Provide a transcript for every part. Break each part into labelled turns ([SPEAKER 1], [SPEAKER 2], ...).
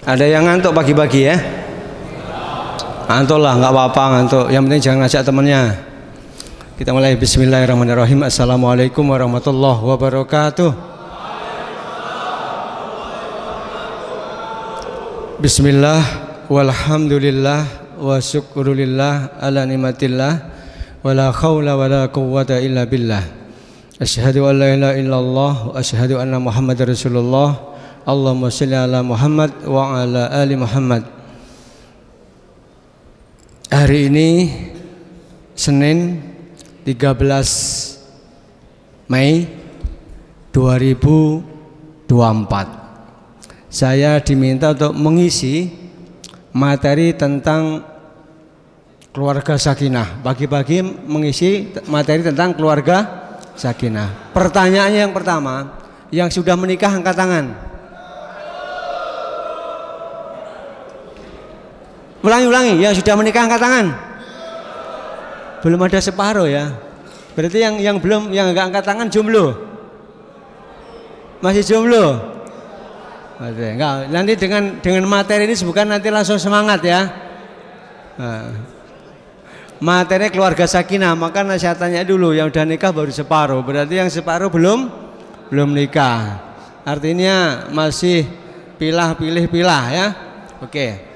[SPEAKER 1] Ada yang ngantuk pagi-pagi ya? Ngantuk lah, nggak apa-apa ngantuk. Yang penting jangan ngajak temennya. Kita mulai. Bismillahirrahmanirrahim. Assalamualaikum warahmatullahi wabarakatuh. Bismillah, walhamdulillah, wa syukurulillah, ala nimatillah, wa la khawla wa la quwwata illa billah. Asyhadu an la ilaha illallah, wa asyhadu anna Muhammadar Rasulullah. Allahumma sholli ala Muhammad wa ala ali Muhammad. Hari ini Senin 13 Mei 2024. Saya diminta untuk mengisi materi tentang keluarga sakinah. Pagi-pagi mengisi materi tentang keluarga sakinah. Pertanyaannya yang pertama, yang sudah menikah angkat tangan. Ulangi, yang sudah menikah angkat tangan. Belum ada separuh ya. Berarti yang belum, yang enggak angkat tangan jomblo. Masih jomblo. Enggak, nanti dengan materi ini bukan nanti langsung semangat ya. Nah, materi keluarga sakinah, maka saya tanya dulu, yang udah nikah baru separuh. Berarti yang separuh belum nikah. Artinya masih pilah ya. Oke.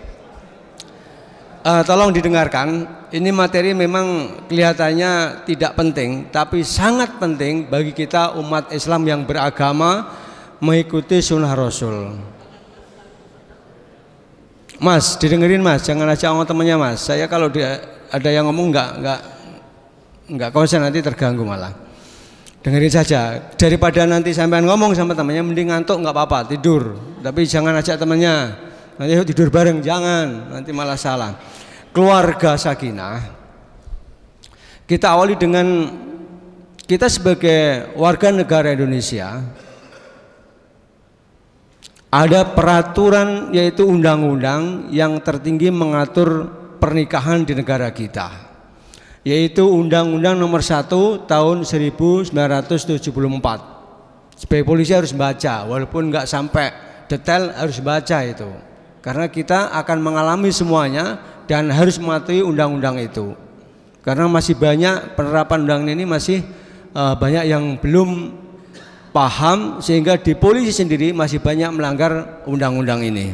[SPEAKER 1] Tolong didengarkan, ini materi memang kelihatannya tidak penting, tapi sangat penting bagi kita umat Islam yang beragama mengikuti sunnah Rasul. Mas, didengerin Mas, jangan aja ngomong temennya Mas. Saya kalau ada yang ngomong nggak konsen, nanti terganggu malah. Dengerin saja, daripada nanti sampean ngomong sama temennya, mending ngantuk nggak apa-apa, tidur. Tapi jangan ajak temennya, nanti tidur bareng, jangan, nanti malah salah. Keluarga sakinah, kita awali dengan kita sebagai warga negara Indonesia ada peraturan, yaitu undang-undang yang tertinggi mengatur pernikahan di negara kita, yaitu Undang-Undang Nomor 1 Tahun 1974. Sebagai polisi harus baca, walaupun nggak sampai detail harus baca itu, karena kita akan mengalami semuanya dan harus mematuhi undang-undang itu. Karena masih banyak penerapan undang ini, masih banyak yang belum paham, sehingga di polisi sendiri masih banyak melanggar undang-undang ini.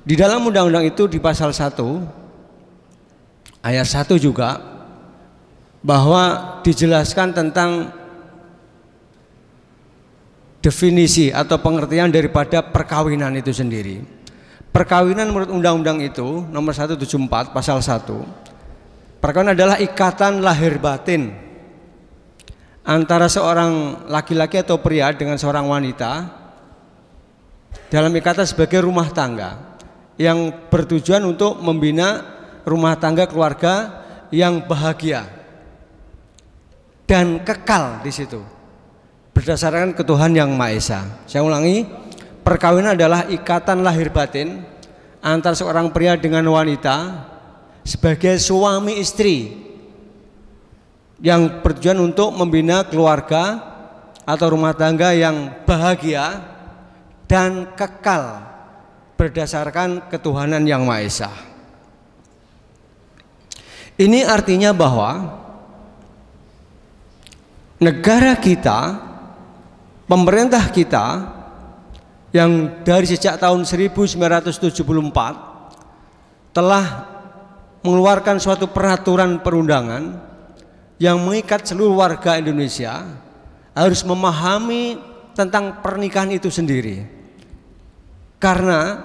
[SPEAKER 1] Di dalam undang-undang itu di pasal 1 ayat 1 juga bahwa dijelaskan tentang definisi atau pengertian daripada perkawinan itu sendiri. Perkawinan menurut undang-undang itu nomor 174 pasal 1, perkawinan adalah ikatan lahir batin antara seorang laki-laki atau pria dengan seorang wanita dalam ikatan sebagai rumah tangga yang bertujuan untuk membina rumah tangga keluarga yang bahagia dan kekal di situ berdasarkan ketuhanan yang Maha Esa. Saya ulangi, perkawinan adalah ikatan lahir batin antara seorang pria dengan wanita sebagai suami istri yang bertujuan untuk membina keluarga atau rumah tangga yang bahagia dan kekal berdasarkan ketuhanan yang Maha Esa. Ini artinya bahwa negara kita, pemerintah kita yang dari sejak tahun 1974 telah mengeluarkan suatu peraturan perundangan yang mengikat seluruh warga Indonesia harus memahami tentang pernikahan itu sendiri. Karena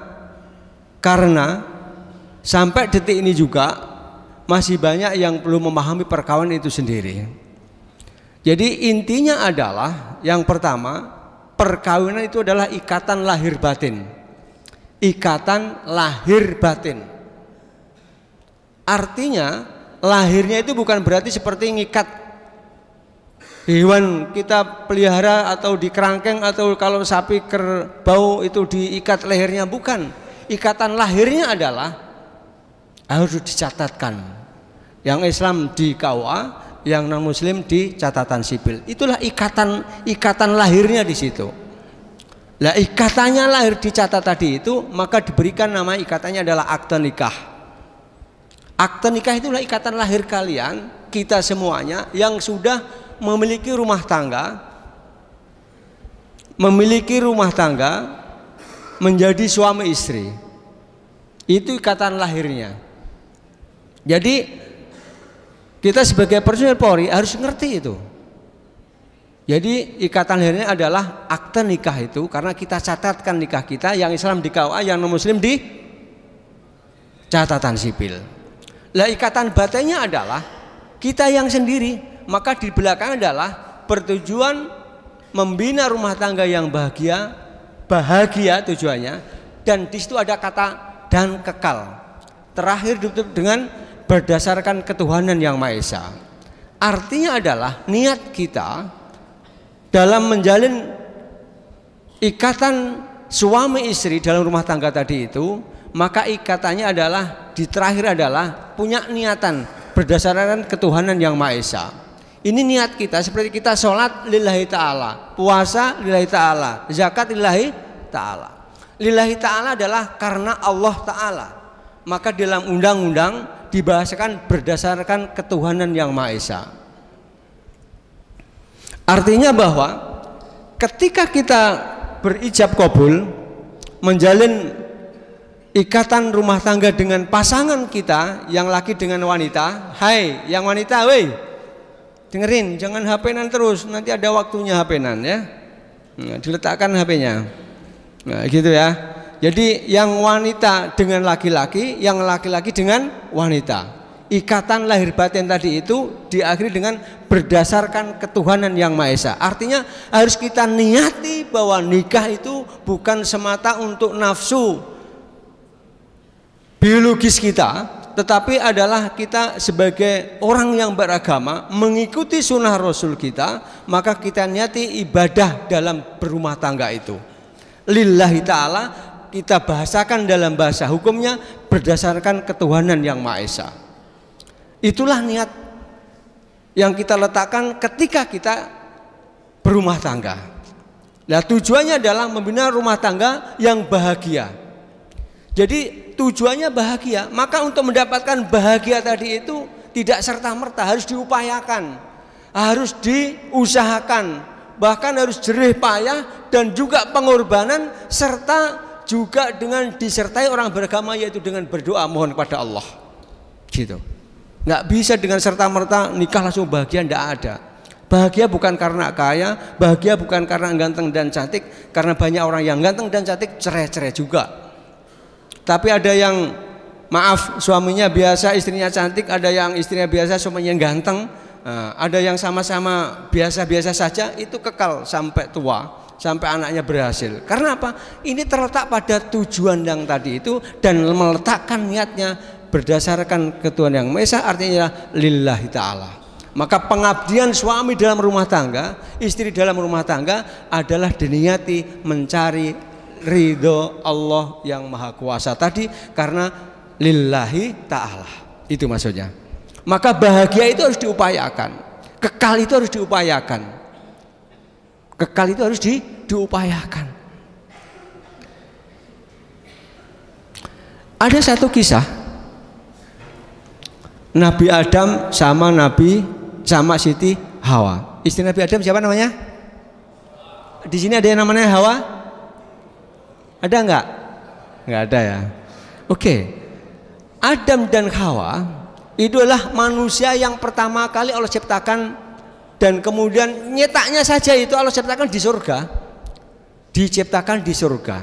[SPEAKER 1] sampai detik ini juga masih banyak yang belum memahami perkawinan itu sendiri. Jadi intinya adalah yang pertama, perkawinan itu adalah ikatan lahir batin. Ikatan lahir batin. Artinya lahirnya itu bukan berarti seperti ngikat hewan kita pelihara atau di kerangkeng, atau kalau sapi kerbau itu diikat lehernya, bukan. Ikatan lahirnya adalah harus dicatatkan. Yang Islam di KUA, yang non Muslim di catatan sipil. Itulah ikatan lahirnya di situ. Lah ikatannya lahir dicatat tadi itu, maka diberikan nama ikatannya adalah akte nikah. Akte nikah itulah ikatan lahir kalian, kita semuanya yang sudah memiliki rumah tangga, menjadi suami istri. Itu ikatan lahirnya. Jadi kita sebagai personil Polri harus ngerti itu. Jadi ikatan lahirnya adalah akte nikah itu, karena kita catatkan nikah kita, yang Islam di KUA, yang non Muslim di catatan sipil. Lah ikatan batinnya adalah kita yang sendiri, maka di belakang adalah bertujuan membina rumah tangga yang bahagia tujuannya, dan di situ ada kata dan kekal. Terakhir ditutup dengan berdasarkan ketuhanan yang Maha Esa. Artinya adalah niat kita dalam menjalin ikatan suami istri dalam rumah tangga tadi itu, maka ikatannya adalah di terakhir adalah punya niatan berdasarkan ketuhanan yang Maha Esa. Ini niat kita, seperti kita sholat lillahi ta'ala, puasa lillahi ta'ala, zakat lillahi ta'ala. Lillahi ta'ala adalah karena Allah ta'ala. Maka dalam undang-undang dibahasakan berdasarkan ketuhanan yang Maha Esa. Artinya bahwa ketika kita berijab kabul, menjalin ikatan rumah tangga dengan pasangan kita, yang laki dengan wanita. Hai yang wanita, woi dengerin, jangan HP-nan terus, nanti ada waktunya HP-nan ya. Nah, diletakkan HP-nya. Nah, gitu ya. Jadi yang wanita dengan laki-laki, yang laki-laki dengan wanita. Ikatan lahir batin tadi itu diakhiri dengan berdasarkan ketuhanan yang Maha Esa. Artinya harus kita niati bahwa nikah itu bukan semata untuk nafsu biologis kita, tetapi adalah kita sebagai orang yang beragama mengikuti sunnah Rasul kita, maka kita niati ibadah dalam berumah tangga itu lillahi ta'ala. Kita bahasakan dalam bahasa hukumnya berdasarkan ketuhanan yang Maha Esa. Itulah niat yang kita letakkan ketika kita berumah tangga. Nah, tujuannya adalah membina rumah tangga yang bahagia. Jadi tujuannya bahagia, maka untuk mendapatkan bahagia tadi itu tidak serta-merta, harus diupayakan, harus diusahakan, bahkan harus jerih payah dan juga pengorbanan, serta juga dengan disertai orang beragama, yaitu dengan berdoa mohon kepada Allah. Gitu. Nggak bisa dengan serta-merta nikah langsung bahagia, nggak ada. Bahagia bukan karena kaya, bahagia bukan karena ganteng dan cantik, karena banyak orang yang ganteng dan cantik cerai-cerai juga. Tapi ada yang maaf suaminya biasa istrinya cantik, ada yang istrinya biasa suaminya ganteng, ada yang sama-sama biasa-biasa saja, itu kekal sampai tua, sampai anaknya berhasil. Karena apa? Ini terletak pada tujuan yang tadi itu, dan meletakkan niatnya berdasarkan ketuhanan yang Maha Esa, artinya lillahi ta'ala. Maka pengabdian suami dalam rumah tangga, istri dalam rumah tangga adalah diniati mencari ridho Allah yang Maha Kuasa tadi, karena lillahi ta'ala. Itu maksudnya. Maka bahagia itu harus diupayakan, kekal itu harus diupayakan, kekal itu harus diupayakan. Ada satu kisah Nabi Adam sama Siti Hawa. Istri Nabi Adam siapa namanya? Di sini ada yang namanya Hawa? Ada enggak? Enggak ada ya. Oke. Adam dan Hawa itu adalah manusia yang pertama kali Allah ciptakan, dan kemudian nyetaknya saja itu Allah ciptakan di surga. Diciptakan di surga.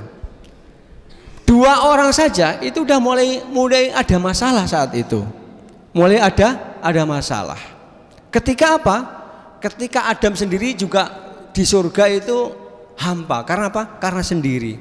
[SPEAKER 1] Dua orang saja itu udah mulai ada masalah saat itu. Mulai ada masalah. Ketika apa? Ketika Adam sendiri juga di surga itu hampa. Karena apa? Karena sendiri.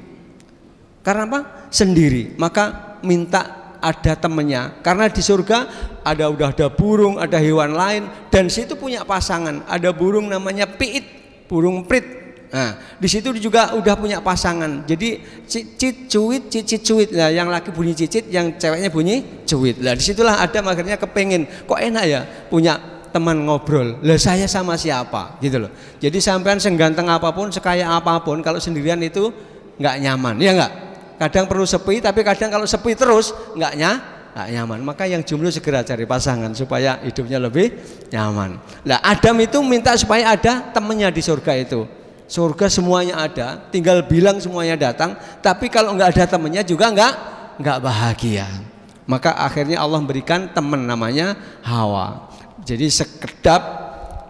[SPEAKER 1] Karena apa? Sendiri. Maka minta ada temennya. Karena di surga udah ada burung, ada hewan lain, dan situ punya pasangan. Ada burung namanya piit, burung prit. Nah, di situ juga udah punya pasangan. Jadi cicit cuit. Nah, yang laki bunyi cicit, yang ceweknya bunyi cuit. Nah, disitulah Adam akhirnya kepengen, kok enak ya punya teman ngobrol. Lah saya sama siapa? Gitu loh. Jadi sampean seganteng apapun, sekaya apapun, kalau sendirian itu nggak nyaman, ya nggak? Kadang perlu sepi, tapi kadang kalau sepi terus nggak nyaman. Maka yang jomblo segera cari pasangan supaya hidupnya lebih nyaman. Nah, Adam itu minta supaya ada temannya di surga itu. Surga semuanya ada, tinggal bilang semuanya datang. Tapi kalau nggak ada temannya juga nggak bahagia. Maka akhirnya Allah berikan teman namanya Hawa. Jadi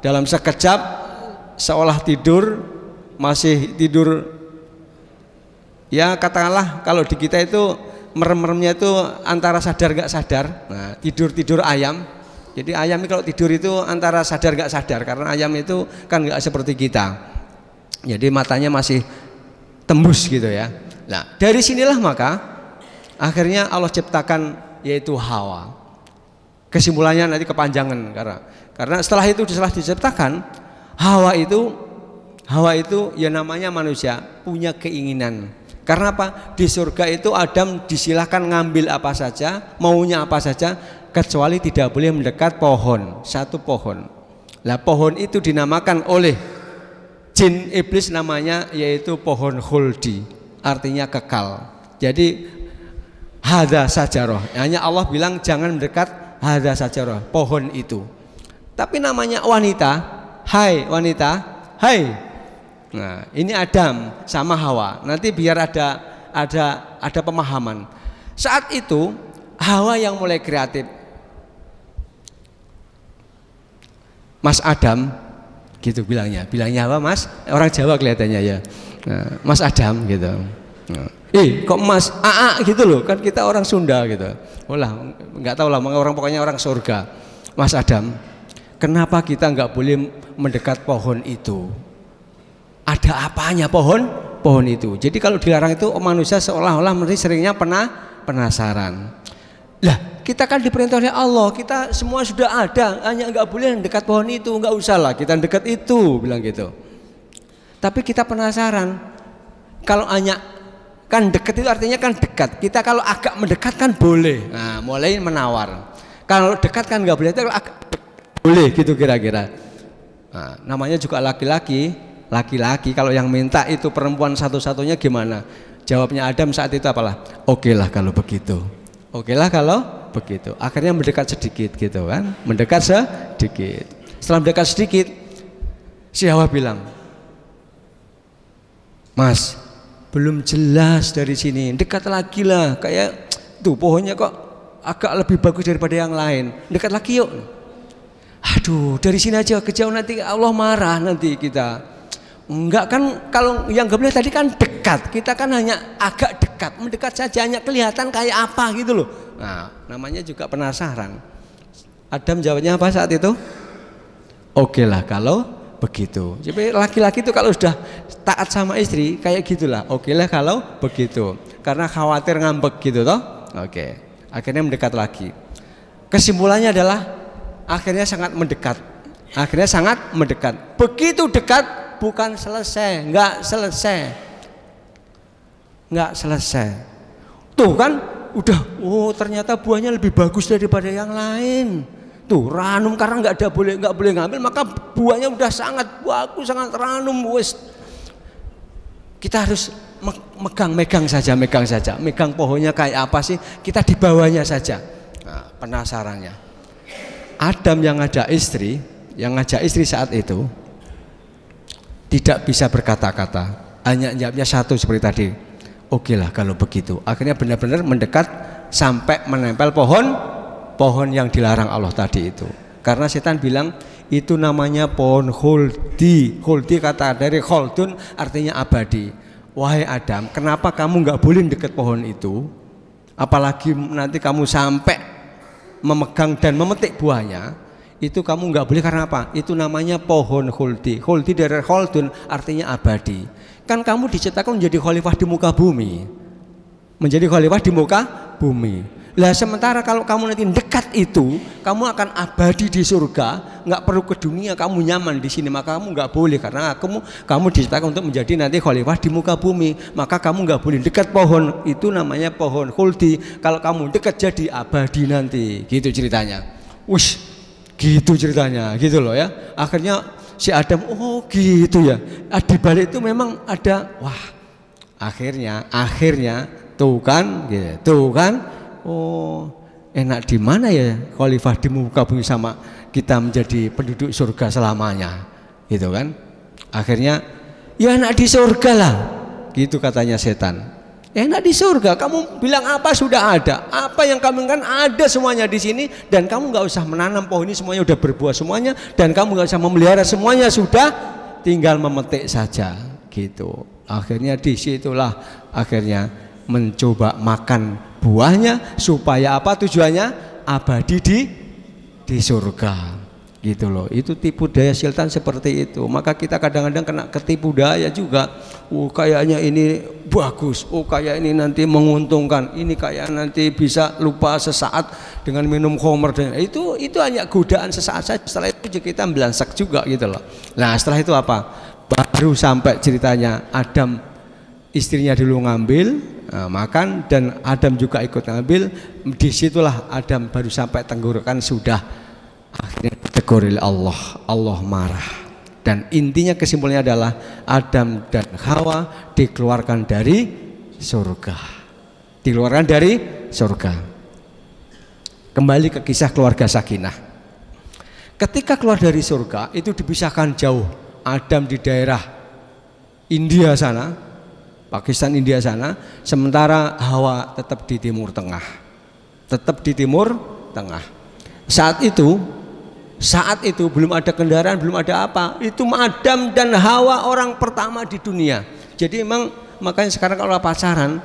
[SPEAKER 1] dalam sekejap seolah tidur, masih tidur. Ya katakanlah kalau di kita itu merem-meremnya itu antara sadar gak sadar. Nah, tidur ayam. Jadi ayam ini kalau tidur itu antara sadar gak sadar, karena ayam itu kan gak seperti kita. Jadi matanya masih tembus gitu ya. Nah, dari sinilah maka akhirnya Allah ciptakan yaitu Hawa. Kesimpulannya nanti kepanjangan karena setelah diciptakan Hawa itu ya namanya manusia punya keinginan. Karena apa? Di surga itu Adam disilahkan ngambil apa saja, maunya apa saja, kecuali tidak boleh mendekat pohon, satu pohon. Nah, pohon itu dinamakan oleh jin iblis namanya yaitu pohon khuldi, artinya kekal. Jadi hadza sajarah, hanya Allah bilang jangan mendekat hadza sajarah, pohon itu. Tapi namanya wanita, hai wanita, hai. Nah, ini Adam sama Hawa. Nanti biar ada pemahaman. Saat itu Hawa yang mulai kreatif. Mas Adam gitu bilangnya Hawa Mas, orang Jawa kelihatannya ya. Nah, Mas Adam gitu. Nah, kok Mas AA gitu loh, kan kita orang Sunda gitu. Olah, nggak tahu lah, pokoknya orang surga. Mas Adam, kenapa kita nggak boleh mendekat pohon itu? Ada apanya pohon itu? Jadi kalau dilarang itu manusia seolah-olah mesti seringnya penasaran. Lah, kita kan diperintah oleh Allah, kita semua sudah ada, hanya nggak boleh dekat pohon itu, nggak usah lah kita dekat itu, bilang gitu. Tapi kita penasaran, kalau hanya kan dekat itu artinya kan dekat. Kita kalau agak mendekat kan boleh. Nah, mulai menawar. Kalau dekat kan nggak boleh, kalau agak boleh gitu kira-kira. Nah, namanya juga laki-laki kalau yang minta itu perempuan satu-satunya gimana? Jawabnya Adam saat itu apalah? Oke lah kalau begitu. Akhirnya mendekat sedikit gitu kan? Mendekat sedikit. Setelah mendekat sedikit, si Hawa bilang, Mas, belum jelas dari sini. Dekat lagi lah. Kayak tuh pohonnya kok agak lebih bagus daripada yang lain. Dekat lagi yuk. Aduh, dari sini aja kejauh nanti Allah marah nanti kita. Enggak kan, kalau yang gak boleh tadi kan dekat, kita kan hanya agak dekat, mendekat saja, hanya kelihatan kayak apa gitu loh. Nah, namanya juga penasaran. Adam jawabnya apa saat itu? Oke lah kalau begitu. Jadi laki-laki itu kalau sudah taat sama istri kayak gitulah. Oke lah kalau begitu. Karena khawatir ngambek gitu toh. Oke. Akhirnya mendekat lagi. Kesimpulannya adalah akhirnya sangat mendekat. Begitu dekat. Bukan selesai, nggak selesai. Tuh kan, udah, ternyata buahnya lebih bagus daripada yang lain. Tuh ranum karena nggak boleh ngambil, maka buahnya udah sangat bagus, sangat ranum. Wes, kita harus megang saja, megang pohonnya kayak apa sih? Kita di bawahnya saja. Nah, penasarannya. Adam yang ngajak istri saat itu. Tidak bisa berkata-kata, hanya jawabnya satu seperti tadi. Oke lah kalau begitu. Akhirnya benar-benar mendekat sampai menempel pohon yang dilarang Allah tadi itu. Karena setan bilang itu namanya pohon khuldi. Khuldi kata dari khuldun artinya abadi. Wahai Adam, kenapa kamu nggak boleh dekat pohon itu? Apalagi nanti kamu sampai memegang dan memetik buahnya. Itu kamu nggak boleh karena apa? Itu namanya pohon khuldi. Khuldi dari khuldun artinya abadi. Kan kamu diciptakan menjadi khalifah di muka bumi. Lah sementara kalau kamu nanti dekat itu, kamu akan abadi di surga, nggak perlu ke dunia, kamu nyaman di sini. Maka kamu nggak boleh karena kamu diciptakan untuk menjadi nanti khalifah di muka bumi. Maka kamu nggak boleh dekat pohon. Itu namanya pohon khuldi. Kalau kamu dekat jadi abadi nanti. Gitu ceritanya. Wush. Gitu ceritanya, gitu loh ya. Akhirnya si Adam, oh gitu ya. Di balik itu memang ada, Akhirnya tuh kan, oh enak di mana ya khalifah di muka bumi sama kita menjadi penduduk surga selamanya, gitu kan? Akhirnya ya enak di surga lah, gitu katanya setan. Enak di surga, kamu bilang apa sudah ada, apa yang kamu kan ada semuanya di sini, dan kamu nggak usah menanam pohon ini, semuanya udah berbuah semuanya, dan kamu nggak usah memelihara semuanya, sudah tinggal memetik saja, gitu. Akhirnya disitulah akhirnya mencoba makan buahnya supaya apa, tujuannya abadi di surga, gitu loh. Itu tipu daya setan seperti itu. Maka kita kadang-kadang kena ketipu daya juga. Oh kayaknya ini bagus, oh kayak ini nanti menguntungkan, ini kayak nanti bisa lupa sesaat dengan minum khamr, dan itu hanya godaan sesaat saja. Setelah itu kita belansak juga, gitu loh. Nah setelah itu apa? Baru sampai ceritanya Adam, istrinya dulu ngambil makan, dan Adam juga ikut ngambil. Disitulah Adam baru sampai tenggorokan sudah akhirnya ditegur oleh Allah. Allah marah, dan intinya kesimpulannya adalah Adam dan Hawa dikeluarkan dari surga. Kembali ke kisah keluarga Sakinah. Ketika keluar dari surga itu dipisahkan jauh. Adam di daerah India sana, Pakistan India sana, sementara Hawa tetap di Timur Tengah. Saat itu belum ada kendaraan, belum ada apa. Itu Adam dan Hawa orang pertama di dunia. Jadi memang makanya sekarang kalau pacaran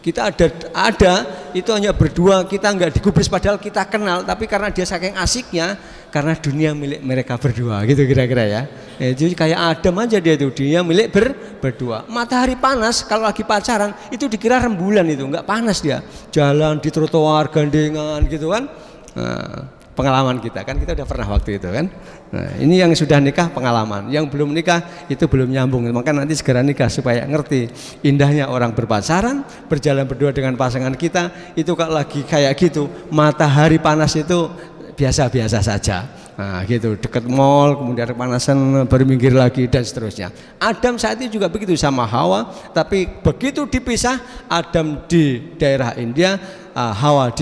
[SPEAKER 1] kita ada itu hanya berdua, kita nggak digubris padahal kita kenal, tapi karena dia saking asiknya, karena dunia milik mereka berdua, gitu kira-kira ya. Jadi kayak Adam aja dia milik berdua. Matahari panas kalau lagi pacaran itu dikira rembulan, itu nggak panas, dia jalan di trotoar gandengan gitu kan. Nah, pengalaman kita kan, kita udah pernah waktu itu kan. Nah, ini yang sudah nikah pengalaman, yang belum nikah itu belum nyambung. Maka nanti segera nikah supaya ngerti indahnya orang berpacaran, berjalan berdua dengan pasangan kita. Itu kalau lagi kayak gitu, matahari panas itu biasa-biasa saja. Nah, gitu, dekat mall, kemudian kepanasan baru minggir lagi dan seterusnya. Adam saat itu juga begitu sama Hawa, tapi begitu dipisah, Adam di daerah India, Hawa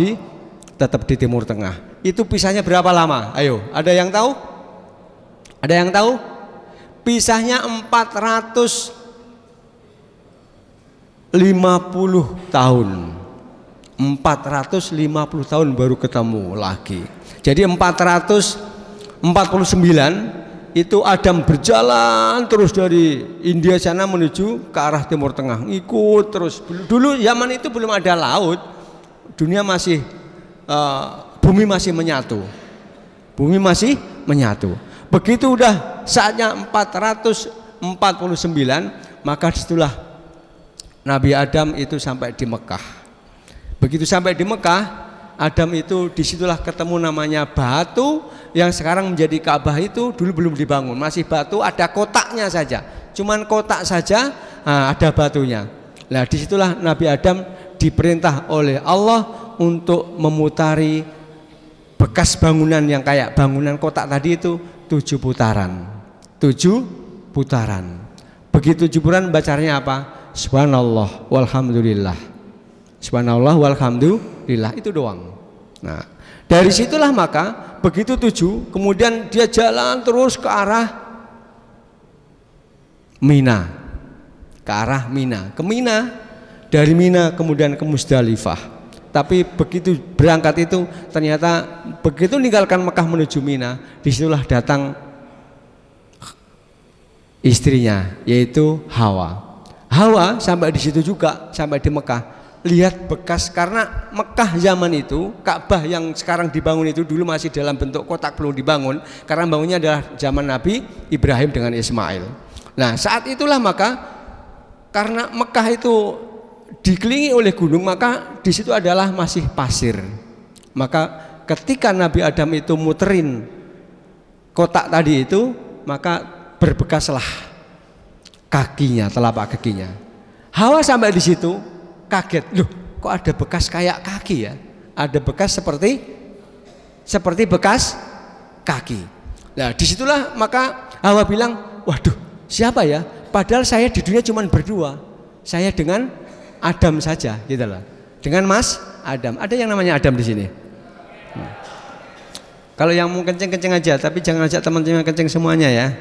[SPEAKER 1] tetap di Timur Tengah. Itu pisahnya berapa lama? Ayo, ada yang tahu? Ada yang tahu? Pisahnya 450 tahun. 450 tahun baru ketemu lagi. Jadi 449 itu Adam berjalan terus dari India sana menuju ke arah Timur Tengah. Ikut terus. Dulu zaman itu belum ada laut. Dunia masih bumi masih menyatu. Begitu udah saatnya 449, maka disitulah Nabi Adam itu sampai di Mekah. Begitu sampai di Mekah, Adam itu disitulah ketemu namanya batu yang sekarang menjadi Ka'bah. Itu dulu belum dibangun, masih batu, ada kotaknya saja, cuman kotak saja, ada batunya. Nah disitulah Nabi Adam diperintah oleh Allah untuk memutari bekas bangunan yang kayak bangunan kotak tadi itu 7 putaran. Begitu 7 putaran bacanya apa? Subhanallah walhamdulillah. Subhanallah walhamdulillah, itu doang. Nah dari situlah maka begitu 7, kemudian dia jalan terus ke arah Mina, ke Mina, dari Mina kemudian ke Musdalifah. Tapi begitu berangkat itu ternyata begitu meninggalkan Mekah menuju Mina, disitulah datang istrinya yaitu Hawa. Hawa sampai di situ juga, sampai di Mekah, lihat bekas, karena Mekah zaman itu Ka'bah yang sekarang dibangun itu dulu masih dalam bentuk kotak, belum dibangun karena bangunnya adalah zaman Nabi Ibrahim dengan Ismail. Nah saat itulah maka karena Mekah itu dikelilingi oleh gunung, maka di situ adalah masih pasir. Maka ketika Nabi Adam itu muterin kotak tadi itu, maka berbekaslah kakinya, telapak kakinya. Hawa sampai di situ kaget, loh kok ada bekas kayak kaki ya? Ada bekas seperti bekas kaki. Nah disitulah maka Hawa bilang, waduh siapa ya? Padahal saya di dunia cuma berdua. Saya dengan Adam saja, gitu loh. Dengan Mas Adam. Ada yang namanya Adam di sini. Kalau yang mau kencing-kencing aja, tapi jangan ajak teman-teman kencing semuanya ya.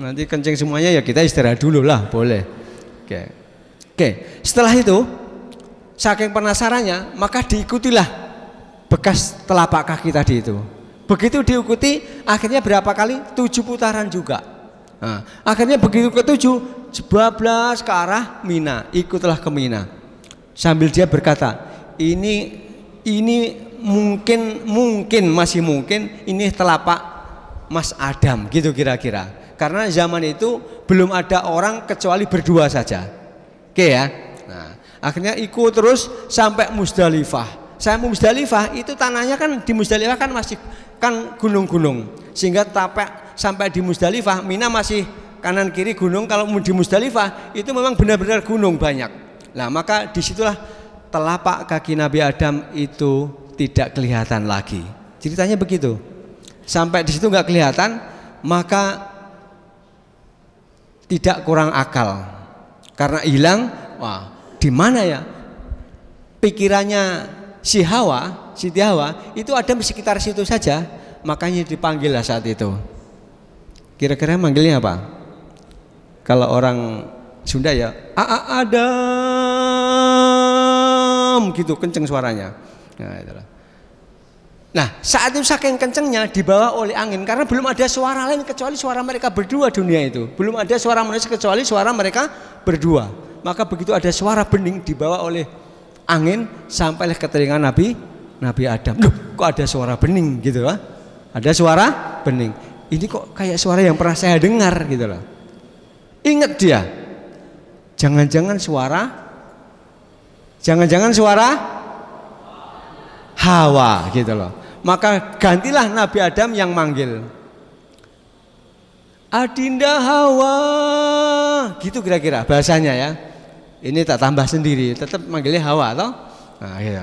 [SPEAKER 1] Nanti kencing semuanya ya kita istirahat dulu lah, boleh. Oke. Setelah itu, saking penasarannya, maka diikutilah bekas telapak kaki tadi itu. Begitu diikuti, akhirnya berapa kali? 7 putaran juga. Nah, akhirnya begitu ke-7, bablas ke arah Mina, ikutlah ke Mina. Sambil dia berkata, ini mungkin masih mungkin ini telapak Mas Adam, gitu kira-kira. Karena zaman itu belum ada orang kecuali berdua saja. Oke ya. Nah, akhirnya ikut terus sampai Musdalifah. Sampai Musdalifah itu tanahnya kan di Musdalifah kan masih kan gunung-gunung. Sehingga sampai di Musdalifah, Mina masih kanan kiri gunung. Kalau di Musdalifah itu memang benar-benar gunung banyak. Nah, maka disitulah telapak kaki Nabi Adam itu tidak kelihatan lagi. Ceritanya begitu. Sampai di situ nggak kelihatan, maka tidak kurang akal karena hilang. Wah, di mana ya pikirannya Siti Hawa itu ada di sekitar situ saja, makanya dipanggil lah saat itu. Kira-kira manggilnya apa? Kalau orang Sunda ya Adam gitu, kenceng suaranya. Nah, itulah. Nah, saat itu saking kencengnya dibawa oleh angin karena belum ada suara lain kecuali suara mereka berdua dunia itu. Belum ada suara manusia kecuali suara mereka berdua. Maka begitu ada suara bening dibawa oleh angin sampailah ke telinga Nabi Adam. Loh, kok ada suara bening gitu lah. Ada suara bening. Ini kok kayak suara yang pernah saya dengar gitu loh. Ingat dia. Jangan-jangan suara Hawa gitu loh. Maka gantilah Nabi Adam yang manggil, Adinda Hawa, gitu kira-kira bahasanya ya. Ini tak tambah sendiri, tetap manggilnya Hawa toh. Nah, gitu.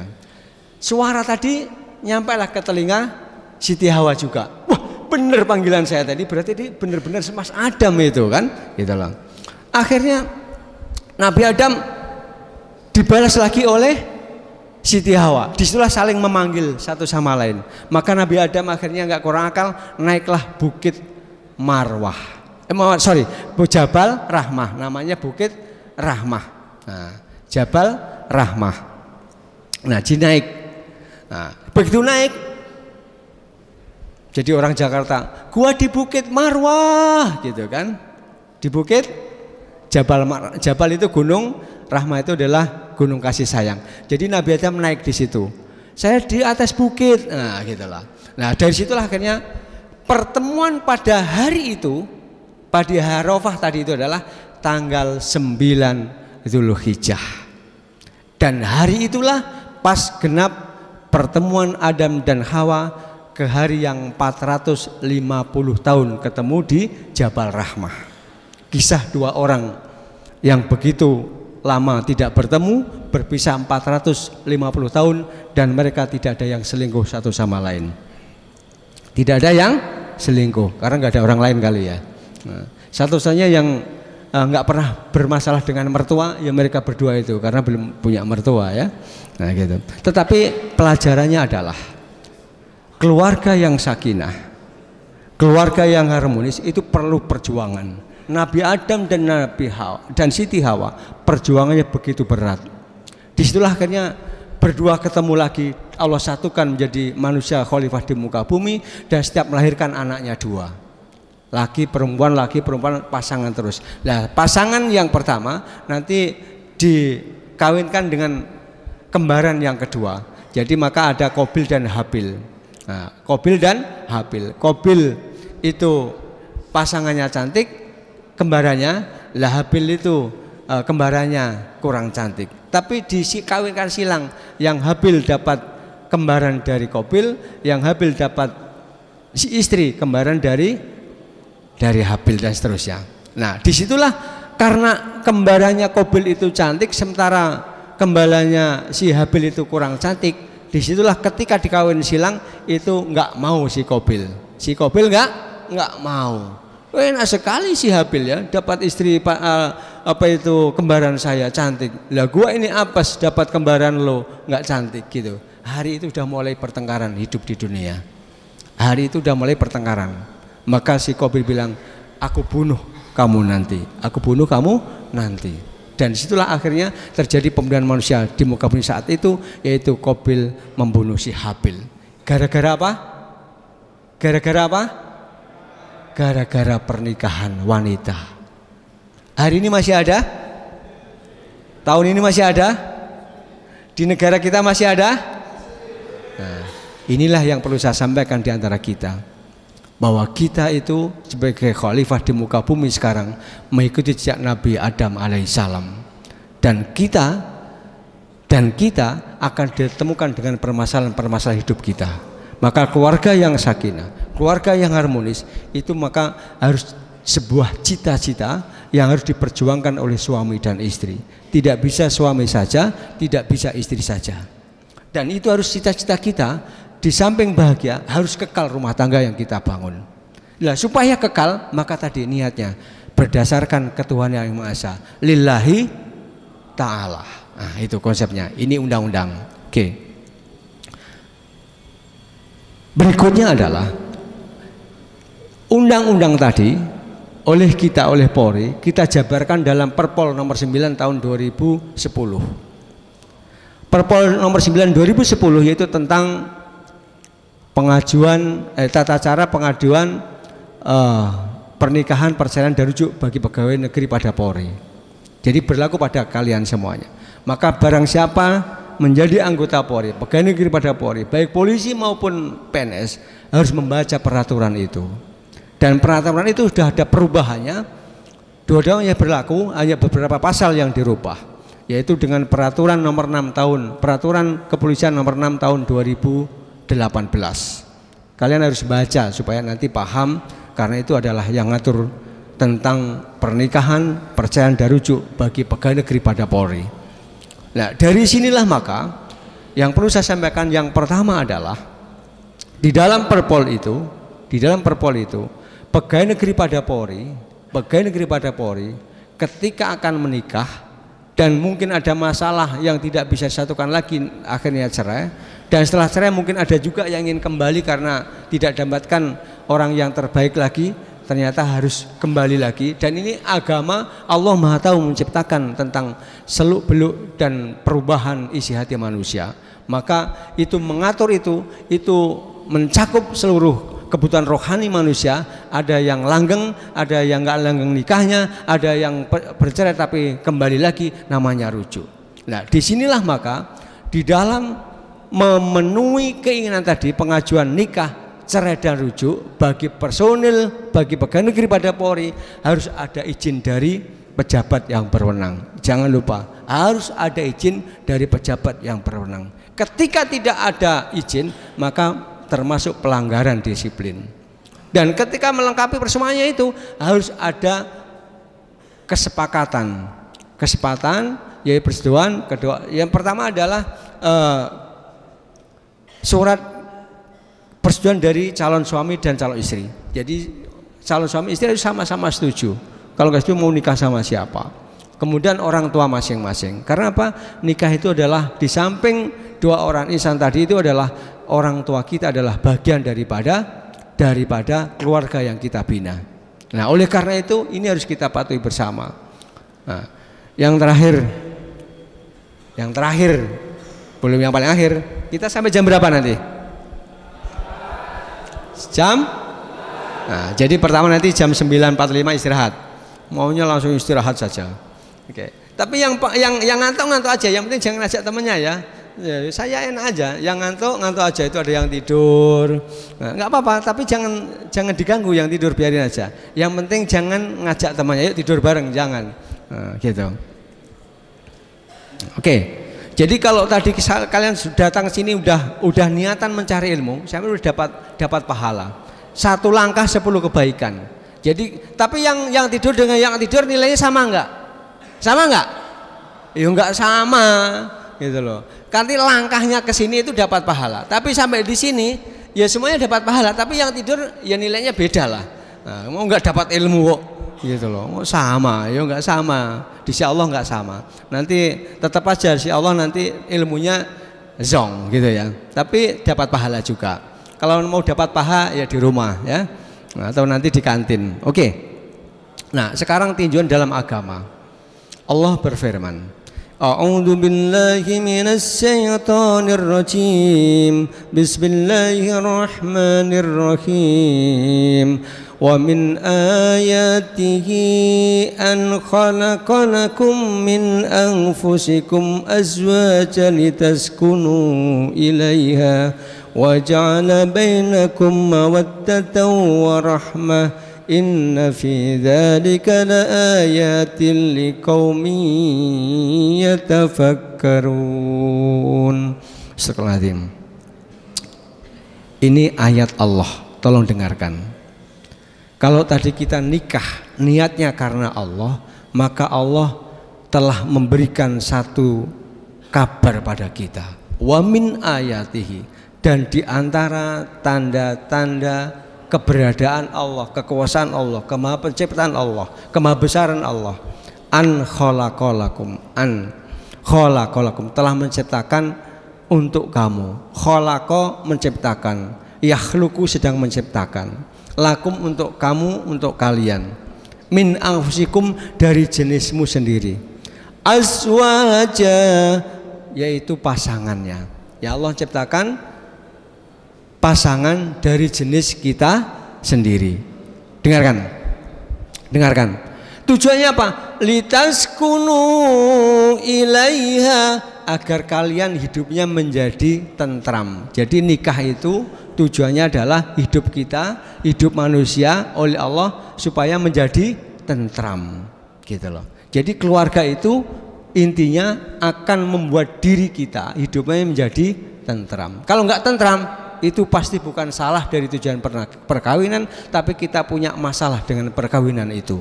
[SPEAKER 1] Suara tadi nyampailah ke telinga Siti Hawa juga. Wah, bener panggilan saya tadi, berarti ini bener-bener Mas Adam itu kan, gitu loh. Akhirnya Nabi Adam dibalas lagi oleh Siti Hawa. Disitulah saling memanggil satu sama lain. Maka Nabi Adam akhirnya nggak kurang akal, naiklah bukit Marwah. Jabal Rahmah. Namanya bukit Rahmah. Nah, Jabal Rahmah. Nah, naik. Nah, begitu naik, jadi orang Jakarta, gua di bukit Marwah, gitu kan? Di bukit Jabal itu gunung, Rahmah itu adalah gunung kasih sayang. Jadi Nabi Adam naik di situ. Saya di atas bukit. Nah, gitulah. Nah, dari situlah akhirnya pertemuan pada hari itu, pada Arafah tadi itu adalah tanggal 9 Zulhijjah. Dan hari itulah pas genap pertemuan Adam dan Hawa ke hari yang 450 tahun ketemu di Jabal Rahmah. Kisah dua orang yang begitu lama tidak bertemu, berpisah 450 tahun, dan mereka tidak ada yang selingkuh satu sama lain. Tidak ada yang selingkuh karena nggak ada orang lain kali ya. Nah, satu-satunya yang nggak pernah bermasalah dengan mertua ya mereka berdua itu karena belum punya mertua ya. Nah gitu. Tetapi pelajarannya adalah keluarga yang sakinah, keluarga yang harmonis itu perlu perjuangan. Nabi Adam dan dan Siti Hawa perjuangannya begitu berat. Disitulah akhirnya berdua ketemu lagi, Allah satukan menjadi manusia khalifah di muka bumi, dan setiap melahirkan anaknya dua, laki perempuan pasangan terus. Nah, pasangan yang pertama nanti dikawinkan dengan kembaran yang kedua. Jadi maka ada Qabil dan Habil. Nah, Qabil dan Habil. Qabil itu pasangannya cantik, kembarannya, lah Habil itu kembarannya kurang cantik. Tapi dikawinkan silang, yang Habil dapat kembaran dari Qabil, yang Habil dapat si istri kembaran dari Habil, dan seterusnya. Nah, disitulah karena kembarannya Qabil itu cantik, sementara kembarannya si Habil itu kurang cantik. Disitulah ketika dikawin silang itu nggak mau si Qabil nggak mau. Enak sekali si Habil ya, dapat istri apa itu kembaran saya cantik. Lah gua ini apes dapat kembaran lo nggak cantik gitu. Hari itu udah mulai pertengkaran hidup di dunia. Hari itu udah mulai pertengkaran. Maka si Qabil bilang, aku bunuh kamu nanti. Aku bunuh kamu nanti. Dan disitulah akhirnya terjadi pembunuhan manusia di muka bumi saat itu, yaitu Qabil membunuh si Habil. Gara-gara apa? Gara-gara apa? Gara-gara pernikahan wanita. Hari ini masih ada? Tahun ini masih ada? Di negara kita masih ada? Nah, inilah yang perlu saya sampaikan di antara kita, bahwa kita itu sebagai khalifah di muka bumi sekarang mengikuti jejak Nabi Adam alaihissalam, dan kita akan ditemukan dengan permasalahan-permasalahan hidup kita. Maka keluarga yang sakinah, keluarga yang harmonis itu maka harus sebuah cita-cita yang harus diperjuangkan oleh suami dan istri. Tidak bisa suami saja, tidak bisa istri saja. Dan itu harus cita-cita kita. Di samping bahagia harus kekal rumah tangga yang kita bangun. Nah, supaya kekal maka tadi niatnya berdasarkan ketuhanan yang Maha Esa, lillahi ta'ala. Nah, itu konsepnya. Ini undang-undang. Oke. Berikutnya adalah undang-undang tadi oleh Polri kita jabarkan dalam Perpol nomor 9 tahun 2010. Perpol nomor 9 2010 yaitu tentang pengajuan tata cara pengajuan pernikahan perceraian dan rujuk bagi pegawai negeri pada Polri. Jadi berlaku pada kalian semuanya. Maka barang siapa menjadi anggota Polri, pegawai negeri pada Polri, baik polisi maupun PNS harus membaca peraturan itu. Dan peraturan itu sudah ada perubahannya. Dua-duanya berlaku, hanya beberapa pasal yang dirubah, yaitu dengan peraturan nomor 6 tahun, peraturan kepolisian nomor 6 tahun 2018. Kalian harus baca supaya nanti paham, karena itu adalah yang ngatur tentang pernikahan, perceraian dan rujuk bagi pegawai negeri pada Polri. Nah, dari sinilah maka yang perlu saya sampaikan yang pertama adalah di dalam perpol itu, pegawai negeri pada Polri ketika akan menikah dan mungkin ada masalah yang tidak bisa disatukan lagi, akhirnya cerai, dan setelah cerai mungkin ada juga yang ingin kembali karena tidak dapatkan orang yang terbaik lagi, ternyata harus kembali lagi. Dan ini agama, Allah Maha Tahu menciptakan tentang seluk-beluk dan perubahan isi hati manusia. Maka itu mengatur itu mencakup seluruh kebutuhan rohani manusia. Ada yang langgeng, ada yang nggak langgeng nikahnya, ada yang bercerai tapi kembali lagi, namanya rujuk. Nah, disinilah maka di dalam memenuhi keinginan tadi pengajuan nikah, cerai dan rujuk bagi personil, bagi pegawai negeri pada Polri harus ada izin dari pejabat yang berwenang. Jangan lupa harus ada izin dari pejabat yang berwenang. Ketika tidak ada izin maka termasuk pelanggaran disiplin. Dan ketika melengkapi persemuanya itu harus ada kesepakatan yaitu persetujuan kedua. Yang pertama adalah surat persetujuan dari calon suami dan calon istri. Jadi calon suami istri harus sama-sama setuju. Kalau nggak setuju mau nikah sama siapa. Kemudian orang tua masing-masing. Karena apa? Nikah itu adalah di samping dua orang insan tadi itu adalah orang tua kita adalah bagian daripada keluarga yang kita bina. Nah, oleh karena itu ini harus kita patuhi bersama. Nah, yang terakhir belum yang paling akhir, kita sampai jam berapa nanti? Jam? Nah, jadi pertama nanti jam 9.45 istirahat. Maunya langsung istirahat saja. Oke. Tapi yang ngantuk aja, yang penting jangan ajak temannya ya. Saya enak aja, yang ngantuk aja, itu ada yang tidur. Nah, nggak apa-apa, tapi jangan diganggu yang tidur, biarin aja. Yang penting jangan ngajak temannya, yuk tidur bareng, jangan. Nah, gitu. Oke. Jadi kalau tadi kalian sudah datang sini udah niatan mencari ilmu, saya udah dapat pahala. 1 langkah 10 kebaikan. Jadi tapi yang tidur dengan yang tidur nilainya sama enggak? Sama enggak? Ya enggak sama, gitu loh. Nanti langkahnya ke sini itu dapat pahala. Tapi sampai di sini ya semuanya dapat pahala, tapi yang tidur ya nilainya beda lah. Nah, mau enggak dapat ilmu kok, gitu loh. Mau sama, ya enggak sama. di si Allah nggak sama. Nanti tetap aja si Allah nanti ilmunya zong gitu ya. Tapi dapat pahala juga. Kalau mau dapat paha ya di rumah ya, atau nanti di kantin. Oke. Nah, sekarang tinjauan dalam agama. Allah berfirman, A'udzu billahi minasy syaithanir rajim. Bismillahirrahmanirrahim. Wa min ayatihi an khalaqalakum min anfusikum azwajan litaskunu ilaiha wa ja'ala bainakum mawaddatan wa rahmah. Inna fi dzalika laayatin liqaumin yatafakkarun. Astagfirullahaladzim. Ini ayat Allah, tolong dengarkan. Kalau tadi kita nikah niatnya karena Allah, maka Allah telah memberikan satu kabar pada kita. Wa min ayatihi, dan di antara tanda-tanda keberadaan Allah, kekuasaan Allah, kemahapenciptaan Allah, kemahabesaran Allah, an khalaqalakum, telah menciptakan untuk kamu. Khalaqa menciptakan, yakhluqu sedang menciptakan, lakum untuk kamu, untuk kalian, min anfusikum dari jenismu sendiri, azwaja yaitu pasangannya. Ya Allah ciptakan pasangan dari jenis kita sendiri. Dengarkan. Tujuannya apa? Litaskunu ilaiha, agar kalian hidupnya menjadi tentram. Jadi nikah itu tujuannya adalah hidup kita, hidup manusia oleh Allah supaya menjadi tentram, gitu loh. Jadi keluarga itu intinya akan membuat diri kita hidupnya menjadi tentram. Kalau nggak tentram, itu pasti bukan salah dari tujuan perkawinan, tapi kita punya masalah dengan perkawinan itu.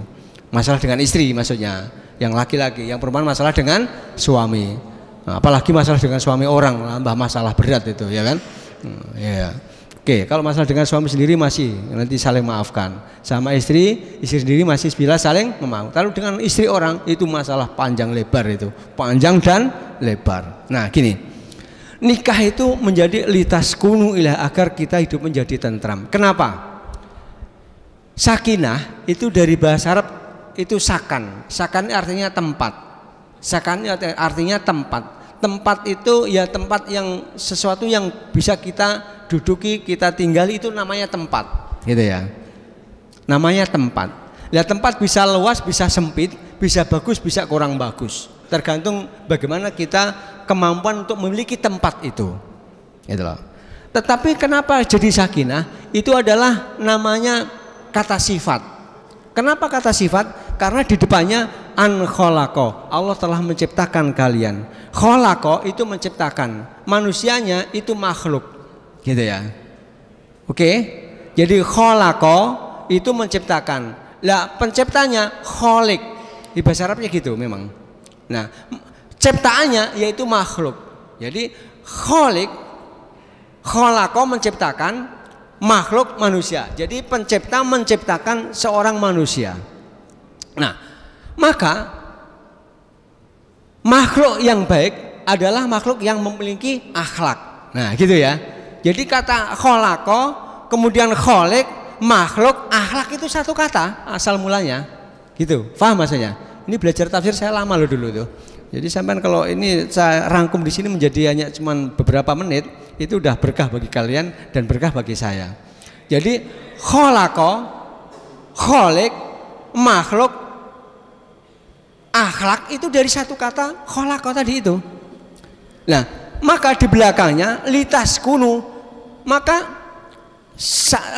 [SPEAKER 1] Masalah dengan istri maksudnya, yang laki-laki, yang perempuan masalah dengan suami. Nah, apalagi masalah dengan suami orang, nambah masalah berat itu, ya kan? Ya. Oke, kalau masalah dengan suami sendiri masih nanti saling maafkan. Sama istri sendiri masih bila saling memaafkan. Kalau dengan istri orang itu masalah panjang lebar itu, panjang dan lebar. Nah, gini. Nikah itu menjadi litaskunu ilah, agar kita hidup menjadi tentram. Kenapa? Sakinah itu dari bahasa Arab itu sakan. Sakan artinya tempat. Sakan artinya tempat. Tempat itu ya tempat yang sesuatu yang bisa kita duduki, kita tinggali, itu namanya tempat. Gitu ya. Namanya tempat. Ya, tempat bisa luas, bisa sempit, bisa bagus, bisa kurang bagus. Tergantung bagaimana kita kemampuan untuk memiliki tempat itu, gitu loh. Tetapi kenapa jadi sakinah? Itu adalah namanya kata sifat. Kenapa kata sifat? Karena di depannya an khalaqa, Allah telah menciptakan kalian. Khalaqa itu menciptakan, manusianya itu makhluk, gitu ya. Oke? Jadi khalaqa itu menciptakan. Lah penciptanya khalik. Di bahasa Arabnya gitu memang. Nah, ciptaannya yaitu makhluk. Jadi khalik, khalaqa menciptakan, makhluk manusia. Jadi pencipta menciptakan seorang manusia. Nah, maka makhluk yang baik adalah makhluk yang memiliki akhlak. Nah, gitu ya. Jadi kata khalaqa, kemudian khalik, makhluk, akhlak itu satu kata asal mulanya. Gitu. Paham maksudnya? Ini belajar tafsir saya lama loh dulu tuh. Jadi sampai kalau ini saya rangkum di sini menjadi hanya cuman beberapa menit, itu udah berkah bagi kalian dan berkah bagi saya. Jadi khalaqa, khalik, makhluk, akhlak itu dari satu kata khalaqa tadi itu. Nah, maka di belakangnya litaskunu, maka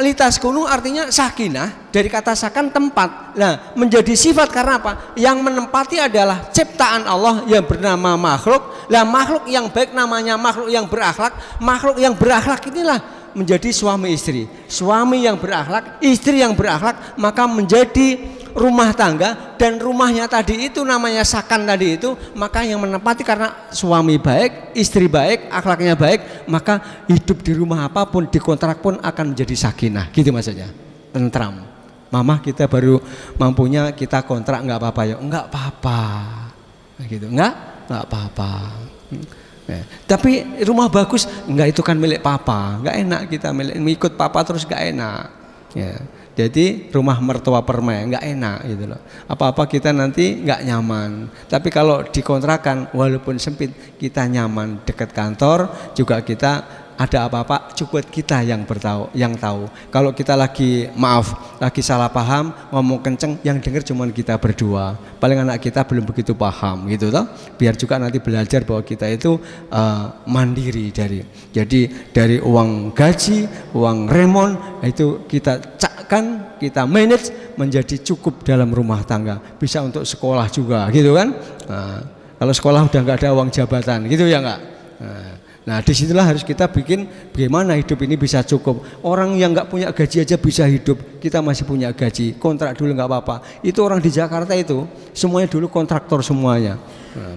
[SPEAKER 1] litaskunu artinya sakinah, dari kata sakan tempat. Nah, menjadi sifat karena apa? Yang menempati adalah ciptaan Allah yang bernama makhluk. Lah, makhluk yang baik namanya makhluk yang berakhlak. Makhluk yang berakhlak inilah menjadi suami istri. Suami yang berakhlak, istri yang berakhlak, maka menjadi rumah tangga, dan rumahnya tadi itu namanya sakan tadi itu, maka yang menempati karena suami baik, istri baik, akhlaknya baik, maka hidup di rumah apapun, di kontrak pun akan menjadi sakinah, gitu maksudnya, tentram. Mama kita baru mampunya kita kontrak nggak apa-apa ya, nggak apa-apa, gitu, nggak apa-apa. Tapi rumah bagus, nggak, itu kan milik papa, nggak enak kita ikut papa terus nggak enak. Ya. Jadi rumah mertua permen nggak enak gitu loh. Apa-apa kita nanti nggak nyaman. Tapi kalau dikontrakan walaupun sempit kita nyaman, dekat kantor juga kita ada apa-apa cukup kita yang tahu. Kalau kita lagi salah paham, ngomong kenceng, yang dengar cuma kita berdua. Paling anak kita belum begitu paham gitu toh. Biar juga nanti belajar bahwa kita itu mandiri dari uang gaji, uang remon itu kita cakkan, kita manage menjadi cukup dalam rumah tangga. Bisa untuk sekolah juga gitu kan. Kalau sekolah udah nggak ada uang jabatan gitu ya nggak. Nah disitulah harus kita bikin bagaimana hidup ini bisa cukup. Orang yang nggak punya gaji aja bisa hidup, kita masih punya gaji, kontrak dulu nggak apa-apa. Itu orang di Jakarta itu semuanya dulu kontraktor semuanya,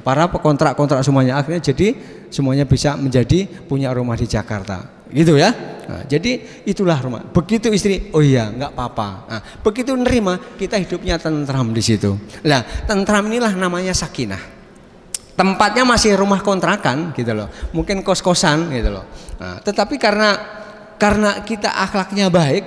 [SPEAKER 1] para pekontrak semuanya, akhirnya jadi semuanya bisa menjadi punya rumah di Jakarta gitu ya. Nah, jadi itulah rumah. Begitu istri, oh iya nggak apa-apa. Nah, begitu nerima, kita hidupnya tentram di situ. Nah tentram inilah namanya sakinah. Tempatnya masih rumah kontrakan gitu loh, mungkin kos-kosan gitu loh. Nah, tetapi karena kita akhlaknya baik,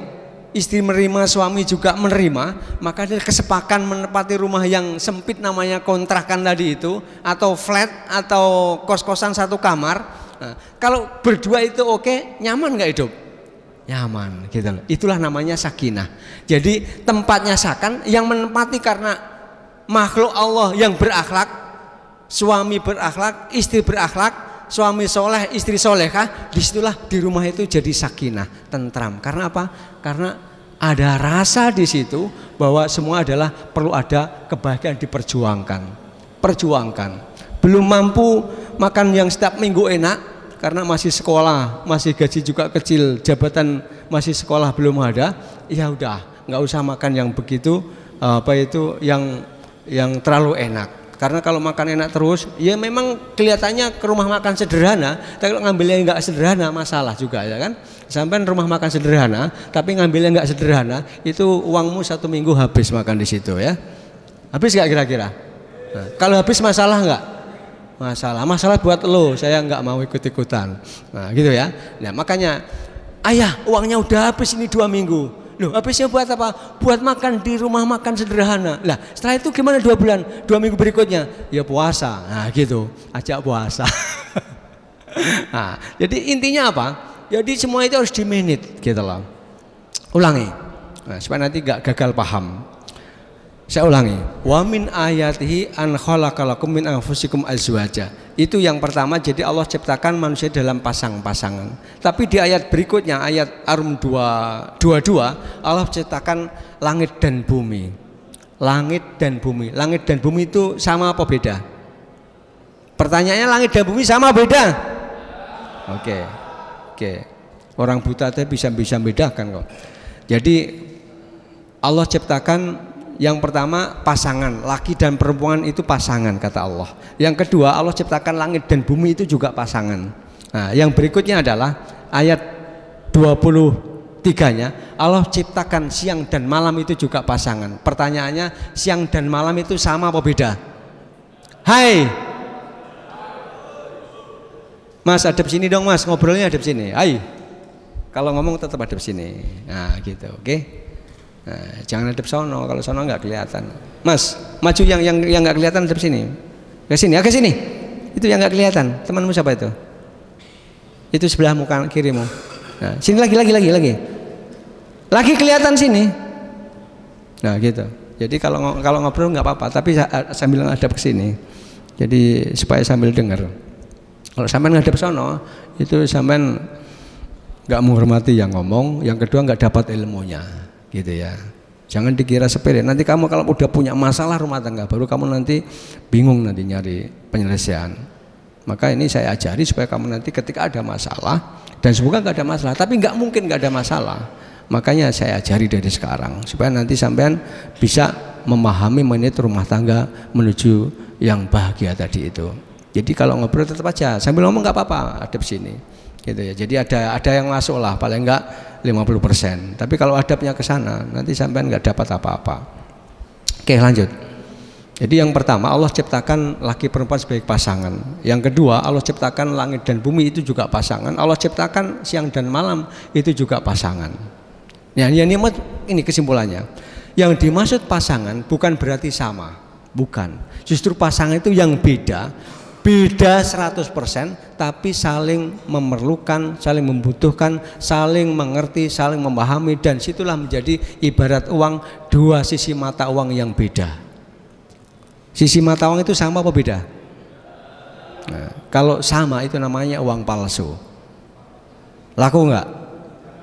[SPEAKER 1] istri menerima, suami juga menerima, maka dia kesepakatan menempati rumah yang sempit namanya kontrakan tadi itu, atau flat atau kos-kosan satu kamar. Nah, kalau berdua itu oke, nyaman nggak hidup? Nyaman gitu loh. Itulah namanya sakinah. Jadi tempatnya sakan yang menempati karena makhluk Allah yang berakhlak. Suami berakhlak, istri berakhlak, suami soleh, istri solehah, disitulah di rumah itu jadi sakinah, tentram. Karena apa? Karena ada rasa di situ bahwa semua adalah perlu ada kebahagiaan diperjuangkan. Perjuangkan. Belum mampu makan yang setiap minggu enak karena masih sekolah, masih gaji juga kecil, jabatan masih sekolah belum ada. Ya udah, nggak usah makan yang begitu yang terlalu enak. Karena kalau makan enak terus, ya memang kelihatannya ke rumah makan sederhana, tapi kalau ngambilnya nggak sederhana masalah juga ya kan. Sampai rumah makan sederhana, tapi ngambilnya nggak sederhana, itu uangmu 1 minggu habis makan di situ ya. Habis nggak kira-kira? Nah, kalau habis masalah nggak? Masalah buat lo, saya nggak mau ikut-ikutan. Nah gitu ya. Nah makanya, ayah uangnya udah habis ini 2 minggu. Loh, habisnya buat apa? Buat makan di rumah makan sederhana. Lah, setelah itu gimana 2 bulan? 2 minggu berikutnya? Ya puasa. Nah, gitu. Ajak puasa. Nah, jadi intinya apa? Jadi semua itu harus di-manage gitu loh. Ulangi. Nah, supaya nanti gak gagal paham. Saya ulangi. Wa min ayatihi an khalaqalakum min anfusikum azwaja. Itu yang pertama, jadi Allah ciptakan manusia dalam pasang-pasangan. Tapi di ayat berikutnya, ayat Ar-Rum 22, Allah ciptakan langit dan bumi. Langit dan bumi. Langit dan bumi itu sama apa beda? Pertanyaannya, langit dan bumi sama beda? Oke. Orang buta teh bisa bedakan kok. Jadi Allah ciptakan yang pertama pasangan, laki dan perempuan itu pasangan kata Allah. Yang kedua, Allah ciptakan langit dan bumi itu juga pasangan. Nah, yang berikutnya adalah ayat 23-nya, Allah ciptakan siang dan malam itu juga pasangan. Pertanyaannya, siang dan malam itu sama apa beda? Hai Mas, hadap sini dong Mas, ngobrolnya hadap sini. Hai. Kalau ngomong tetap hadap sini. Nah gitu, oke? Nah, jangan hadap sono, kalau sono nggak kelihatan. Mas, maju yang nggak kelihatan hadap sini. Ke sini, ke sini. Itu yang nggak kelihatan. Temanmu siapa itu? Itu sebelah muka kirimu. Nah, sini lagi. Lagi kelihatan sini. Nah, gitu. Jadi kalau ngobrol nggak apa-apa, tapi sambil ngadap ke sini. Jadi supaya sambil dengar. Kalau sampean ngadap sono, itu sampean nggak menghormati yang ngomong, yang kedua nggak dapat ilmunya. Gitu ya, jangan dikira sepele. Nanti kamu kalau udah punya masalah rumah tangga, baru kamu nanti bingung nanti nyari penyelesaian. Maka ini saya ajari supaya kamu nanti ketika ada masalah, dan semoga nggak ada masalah, tapi nggak mungkin nggak ada masalah. Makanya saya ajari dari sekarang supaya nanti sampean bisa memahami menit rumah tangga menuju yang bahagia tadi itu. Jadi kalau ngobrol tetap aja sambil ngomong nggak apa-apa, hadap sini. gitu ya. Jadi ada yang masuk lah, paling enggak 50%. Tapi kalau adabnya ke sana, nanti sampean enggak dapat apa-apa. Oke, lanjut. Jadi yang pertama, Allah ciptakan laki perempuan sebagai pasangan. Yang kedua, Allah ciptakan langit dan bumi itu juga pasangan. Allah ciptakan siang dan malam itu juga pasangan. Ya, ini kesimpulannya. Yang dimaksud pasangan bukan berarti sama, bukan. Justru pasangan itu yang beda 100%, tapi saling memerlukan, saling membutuhkan, saling mengerti, saling memahami, dan situlah menjadi ibarat uang, dua sisi mata uang yang beda. Sisi mata uang itu sama apa beda? Nah, kalau sama itu namanya uang palsu. Laku enggak?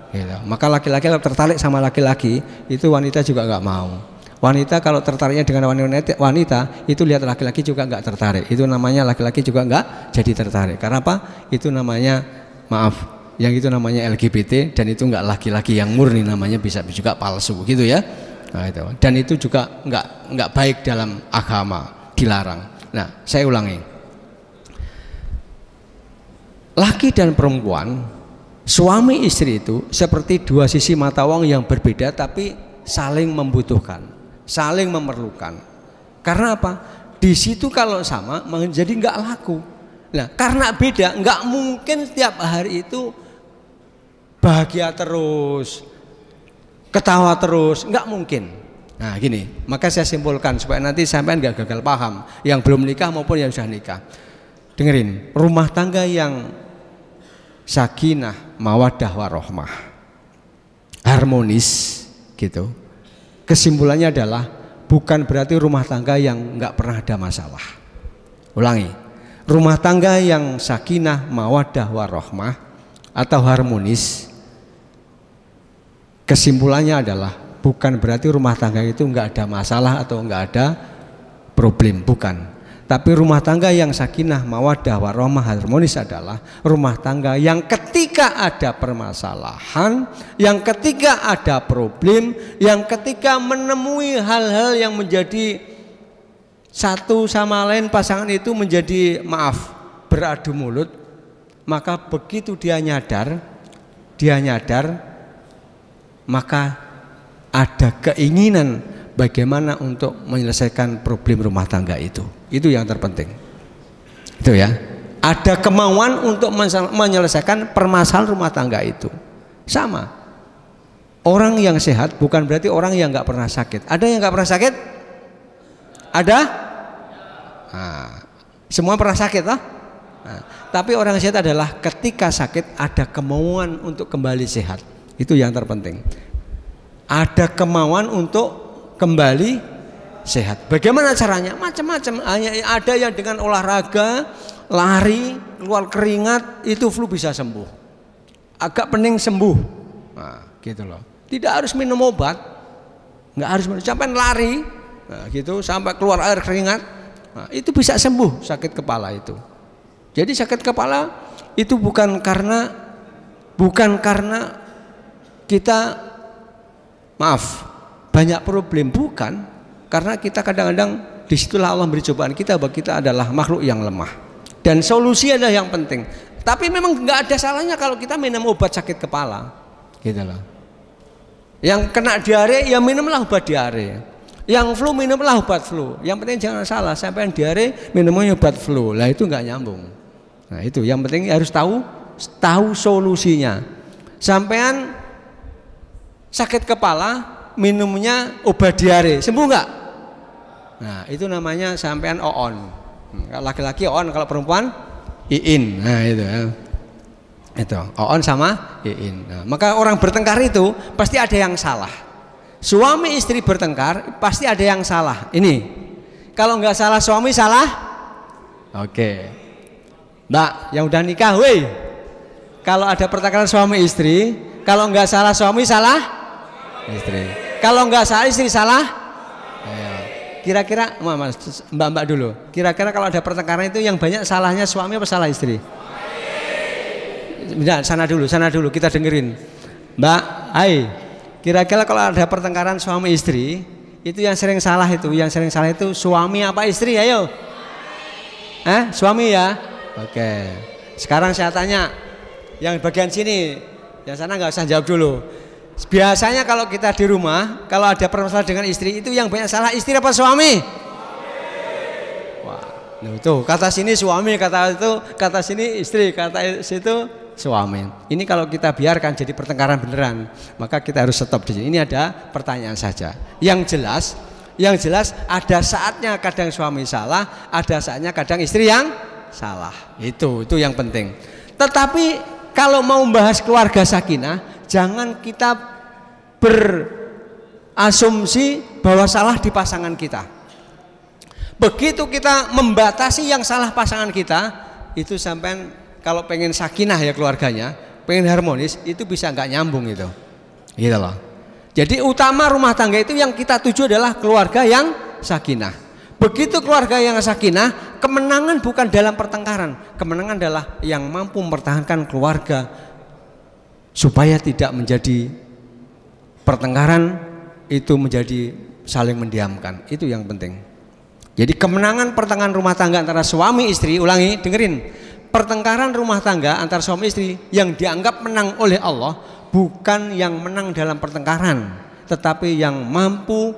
[SPEAKER 1] Gitu. Maka laki-laki kalau tertarik sama laki-laki, itu wanita juga enggak mau. Wanita kalau tertariknya dengan wanita, itu lihat laki-laki juga enggak tertarik. Itu namanya laki-laki juga enggak jadi tertarik. Karena apa? Itu namanya, maaf, yang itu namanya LGBT, dan itu enggak laki-laki yang murni, namanya bisa juga palsu gitu ya. Nah, itu. Dan itu juga enggak baik dalam agama, dilarang. Nah, saya ulangi. Laki dan perempuan, suami istri itu seperti dua sisi mata uang yang berbeda tapi saling membutuhkan, saling memerlukan. Karena apa? Di situ kalau sama menjadi enggak laku. Nah, karena beda, enggak mungkin setiap hari itu bahagia terus, ketawa terus, enggak mungkin. Nah gini, maka saya simpulkan supaya nanti sampean enggak gagal paham, yang belum nikah maupun yang sudah nikah. Dengerin, rumah tangga yang sakinah, mawaddah warohmah, harmonis gitu, kesimpulannya adalah bukan berarti rumah tangga yang enggak pernah ada masalah. Ulangi, rumah tangga yang sakinah, mawaddah warohmah atau harmonis, kesimpulannya adalah bukan berarti rumah tangga itu enggak ada masalah atau enggak ada problem, bukan. Tapi rumah tangga yang sakinah, mawaddah, warahmah, harmonis adalah rumah tangga yang ketika ada permasalahan, yang ketika ada problem, yang ketika menemui hal-hal yang menjadi satu sama lain pasangan itu menjadi, maaf, beradu mulut, maka begitu dia nyadar, maka ada keinginan bagaimana untuk menyelesaikan problem rumah tangga itu. Itu yang terpenting. Itu ya. Ada kemauan untuk menyelesaikan permasalahan rumah tangga itu. Sama. Orang yang sehat bukan berarti orang yang nggak pernah sakit. Ada yang nggak pernah sakit? Ada? Nah, semua pernah sakit, toh? Nah, tapi orang sehat adalah ketika sakit ada kemauan untuk kembali sehat. Itu yang terpenting. Ada kemauan untuk kembali sehat. Bagaimana caranya? Macam-macam. Ada yang dengan olahraga, lari, keluar keringat, itu flu bisa sembuh. Agak pening sembuh. Nah, gitu loh. Tidak harus minum obat. Nggak harus minum, sampai lari, nah, gitu, sampai keluar air keringat. Nah, itu bisa sembuh sakit kepala itu. Jadi sakit kepala itu bukan karena kita, maaf, banyak problem, bukan, karena kita kadang-kadang disitulah Allah beri cobaan kita bahwa kita adalah makhluk yang lemah dan solusi adalah yang penting. Tapi memang nggak ada salahnya kalau kita minum obat sakit kepala, gitu loh. Yang kena diare ya minumlah obat diare, yang flu minumlah obat flu. Yang penting jangan salah, sampai yang diare minumnya obat flu, lah itu nggak nyambung. Nah itu yang penting harus tahu solusinya. Sampean sakit kepala minumnya obat diare, sembuh nggak? Nah itu namanya sampean oon. Kalau laki-laki oon, kalau perempuan iin. Nah itu oon sama iin. Nah, maka orang bertengkar itu pasti ada yang salah. Suami istri bertengkar pasti ada yang salah. Ini kalau nggak salah suami salah. Oke, Mbak yang udah nikah, weh, kalau ada pertengkaran suami istri, kalau nggak salah suami salah istri, kalau nggak salah istri salah. Kira-kira mbak dulu, kira-kira kalau ada pertengkaran itu yang banyak salahnya suami apa salah istri? Bentar, sana dulu kita dengerin. Mbak, hai, kira-kira kalau ada pertengkaran suami istri itu yang sering salah itu suami apa istri? Ayo, suami ya. Oke, sekarang saya tanya, yang bagian sini, yang sana nggak usah jawab dulu. Biasanya kalau kita di rumah, kalau ada permasalahan dengan istri, itu yang banyak salah istri apa suami? Wah, nah itu kata sini suami, kata sini istri, kata situ suami. Ini kalau kita biarkan jadi pertengkaran beneran, maka kita harus stop di sini. Ini ada pertanyaan saja. Yang jelas ada saatnya kadang suami salah, ada saatnya kadang istri yang salah. Itu yang penting. Tetapi kalau mau membahas keluarga sakinah, jangan kita berasumsi bahwa salah di pasangan kita. Begitu kita membatasi yang salah pasangan kita, itu sampai kalau pengen sakinah ya keluarganya, pengen harmonis, itu bisa nggak nyambung itu. Gitu loh. Jadi utama rumah tangga itu yang kita tuju adalah keluarga yang sakinah. Begitu keluarga yang sakinah, kemenangan bukan dalam pertengkaran, kemenangan adalah yang mampu mempertahankan keluarga supaya tidak menjadi pertengkaran, itu menjadi saling mendiamkan. Itu yang penting. Jadi kemenangan pertengkaran rumah tangga antara suami istri, ulangi, dengerin, pertengkaran rumah tangga antara suami istri yang dianggap menang oleh Allah bukan yang menang dalam pertengkaran, tetapi yang mampu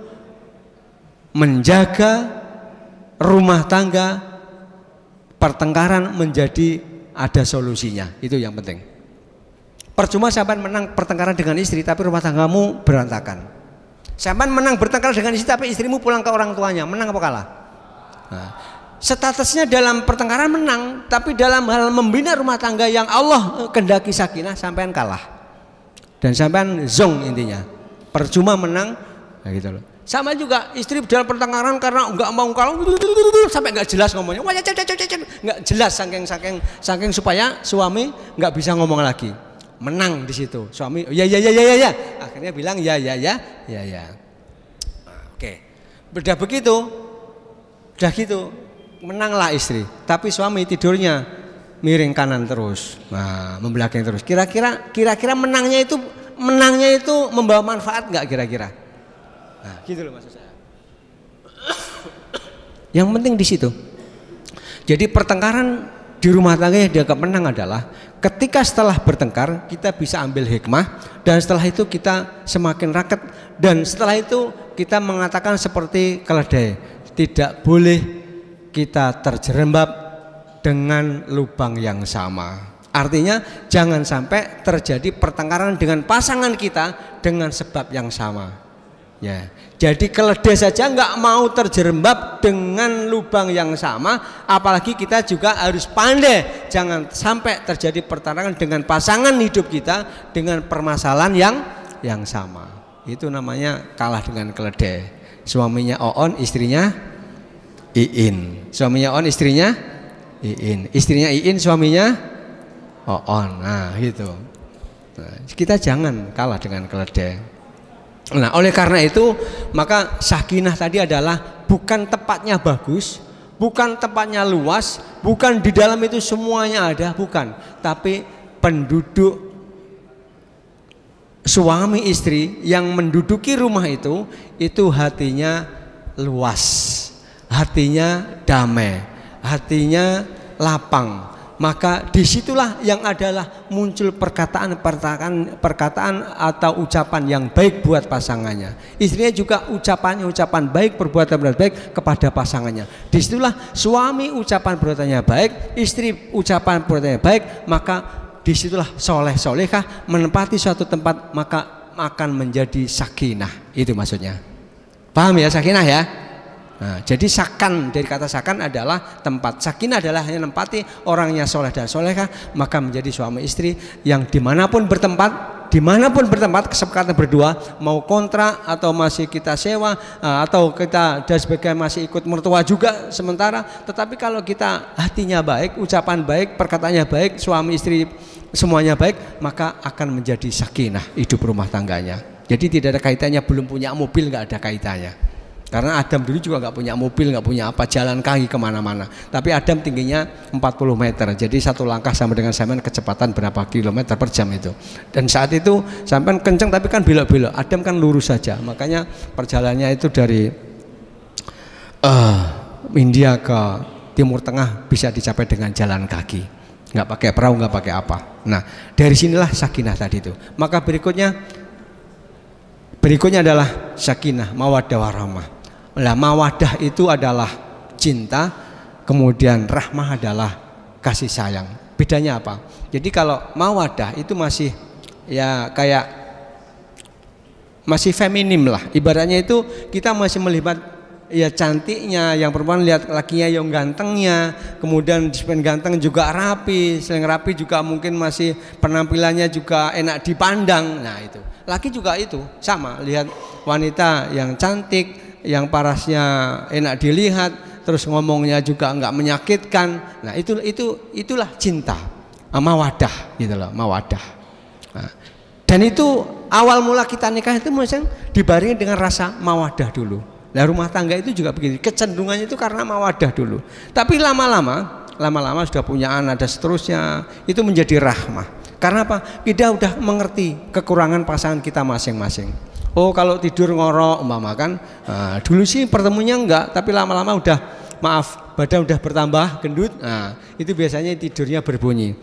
[SPEAKER 1] menjaga rumah tangga pertengkaran menjadi ada solusinya. Itu yang penting. Percuma sampai menang pertengkaran dengan istri tapi rumah tanggamu berantakan. Sampai menang bertengkar dengan istri tapi istrimu pulang ke orang tuanya, menang apa kalah? Nah, statusnya dalam pertengkaran menang, tapi dalam hal membina rumah tangga yang Allah kehendaki sakinah sampean kalah. Dan sampean zong intinya. Percuma menang, nah gitu loh. Sama juga istri dalam pertengkaran karena nggak mau kalah sampai nggak jelas ngomongnya, nggak jelas saking supaya suami nggak bisa ngomong lagi. Menang di situ suami ya akhirnya bilang ya. Oke, udah begitu, udah gitu menanglah istri, tapi suami tidurnya miring kanan terus, nah membelakangi terus. Kira-kira menangnya itu membawa manfaat nggak kira-kira? Nah, gitu loh maksud saya. Yang penting di situ. Jadi pertengkaran di rumah tangga yang dianggap menang adalah ketika setelah bertengkar kita bisa ambil hikmah, dan setelah itu kita semakin raket, dan setelah itu kita mengatakan seperti keledai, tidak boleh kita terjerembab dengan lubang yang sama. Artinya jangan sampai terjadi pertengkaran dengan pasangan kita dengan sebab yang sama. Ya, jadi keledai saja nggak mau terjerembab dengan lubang yang sama, apalagi kita juga harus pandai jangan sampai terjadi pertengkaran dengan pasangan hidup kita dengan permasalahan yang sama. Itu namanya kalah dengan keledai. Suaminya Oon, istrinya Iin. Suaminya Oon, istrinya Iin. Istrinya Iin, suaminya Oon. Nah, gitu. Nah, kita jangan kalah dengan keledai. Nah, oleh karena itu maka sakinah tadi adalah bukan tempatnya bagus, bukan tempatnya luas, bukan di dalam itu semuanya ada, bukan, tapi penduduk suami istri yang menduduki rumah itu hatinya luas, hatinya damai, hatinya lapang. Maka disitulah yang adalah muncul perkataan atau ucapan yang baik buat pasangannya. Istrinya juga ucapan baik, perbuatan baik kepada pasangannya. Disitulah suami ucapan perbuatannya baik, istri ucapan perbuatannya baik, maka disitulah solehah menempati suatu tempat, maka akan menjadi sakinah. Itu maksudnya. Paham ya sakinah ya? Nah, jadi sakan, dari kata sakan adalah tempat. Sakinah adalah hanya menempati orangnya soleh dan solehah, maka menjadi suami istri yang dimanapun bertempat, kesepakatan berdua, mau kontrak atau masih kita sewa atau kita dan sebagainya masih ikut mertua juga sementara, tetapi kalau kita hatinya baik, ucapan baik, perkataannya baik, suami istri semuanya baik, maka akan menjadi sakinah hidup rumah tangganya. Jadi tidak ada kaitannya belum punya mobil, nggak ada kaitannya. Karena Adam dulu juga nggak punya mobil, nggak punya apa, jalan kaki kemana-mana. Tapi Adam tingginya 40 meter, jadi satu langkah sama dengan sampean kecepatan berapa kilometer per jam itu. Dan saat itu sampean kenceng tapi kan belok-belok, Adam kan lurus saja. Makanya perjalanannya itu dari India ke Timur Tengah bisa dicapai dengan jalan kaki. nggak pakai perahu, nggak pakai apa. Nah, dari sinilah sakinah tadi itu. Maka berikutnya adalah sakinah, mawaddah warahmah. Nah, mawaddah itu adalah cinta, kemudian rahmah adalah kasih sayang. Bedanya apa? Jadi kalau mawaddah itu masih ya kayak masih feminim lah. Ibaratnya itu kita masih melihat ya cantiknya, yang perempuan lihat lakinya yang gantengnya, kemudian selain ganteng juga rapi, selain rapi juga mungkin masih penampilannya juga enak dipandang. Nah itu, laki juga itu sama, lihat wanita yang cantik, yang parasnya enak dilihat, terus ngomongnya juga nggak menyakitkan. Nah itulah cinta, mawaddah gitu loh, mawaddah. Nah, dan itu awal mula kita nikah itu macam dibarengi dengan rasa mawaddah dulu. Nah, rumah tangga itu juga begitu, kecenderungannya itu karena mawaddah dulu. Tapi lama-lama sudah punya anak dan seterusnya, itu menjadi rahmah. Karena apa? Kita udah mengerti kekurangan pasangan kita masing-masing. Oh, kalau tidur ngorok umpama kan, dulu sih pertemunya enggak, tapi lama-lama udah maaf, badan udah bertambah gendut. Nah, itu biasanya tidurnya berbunyi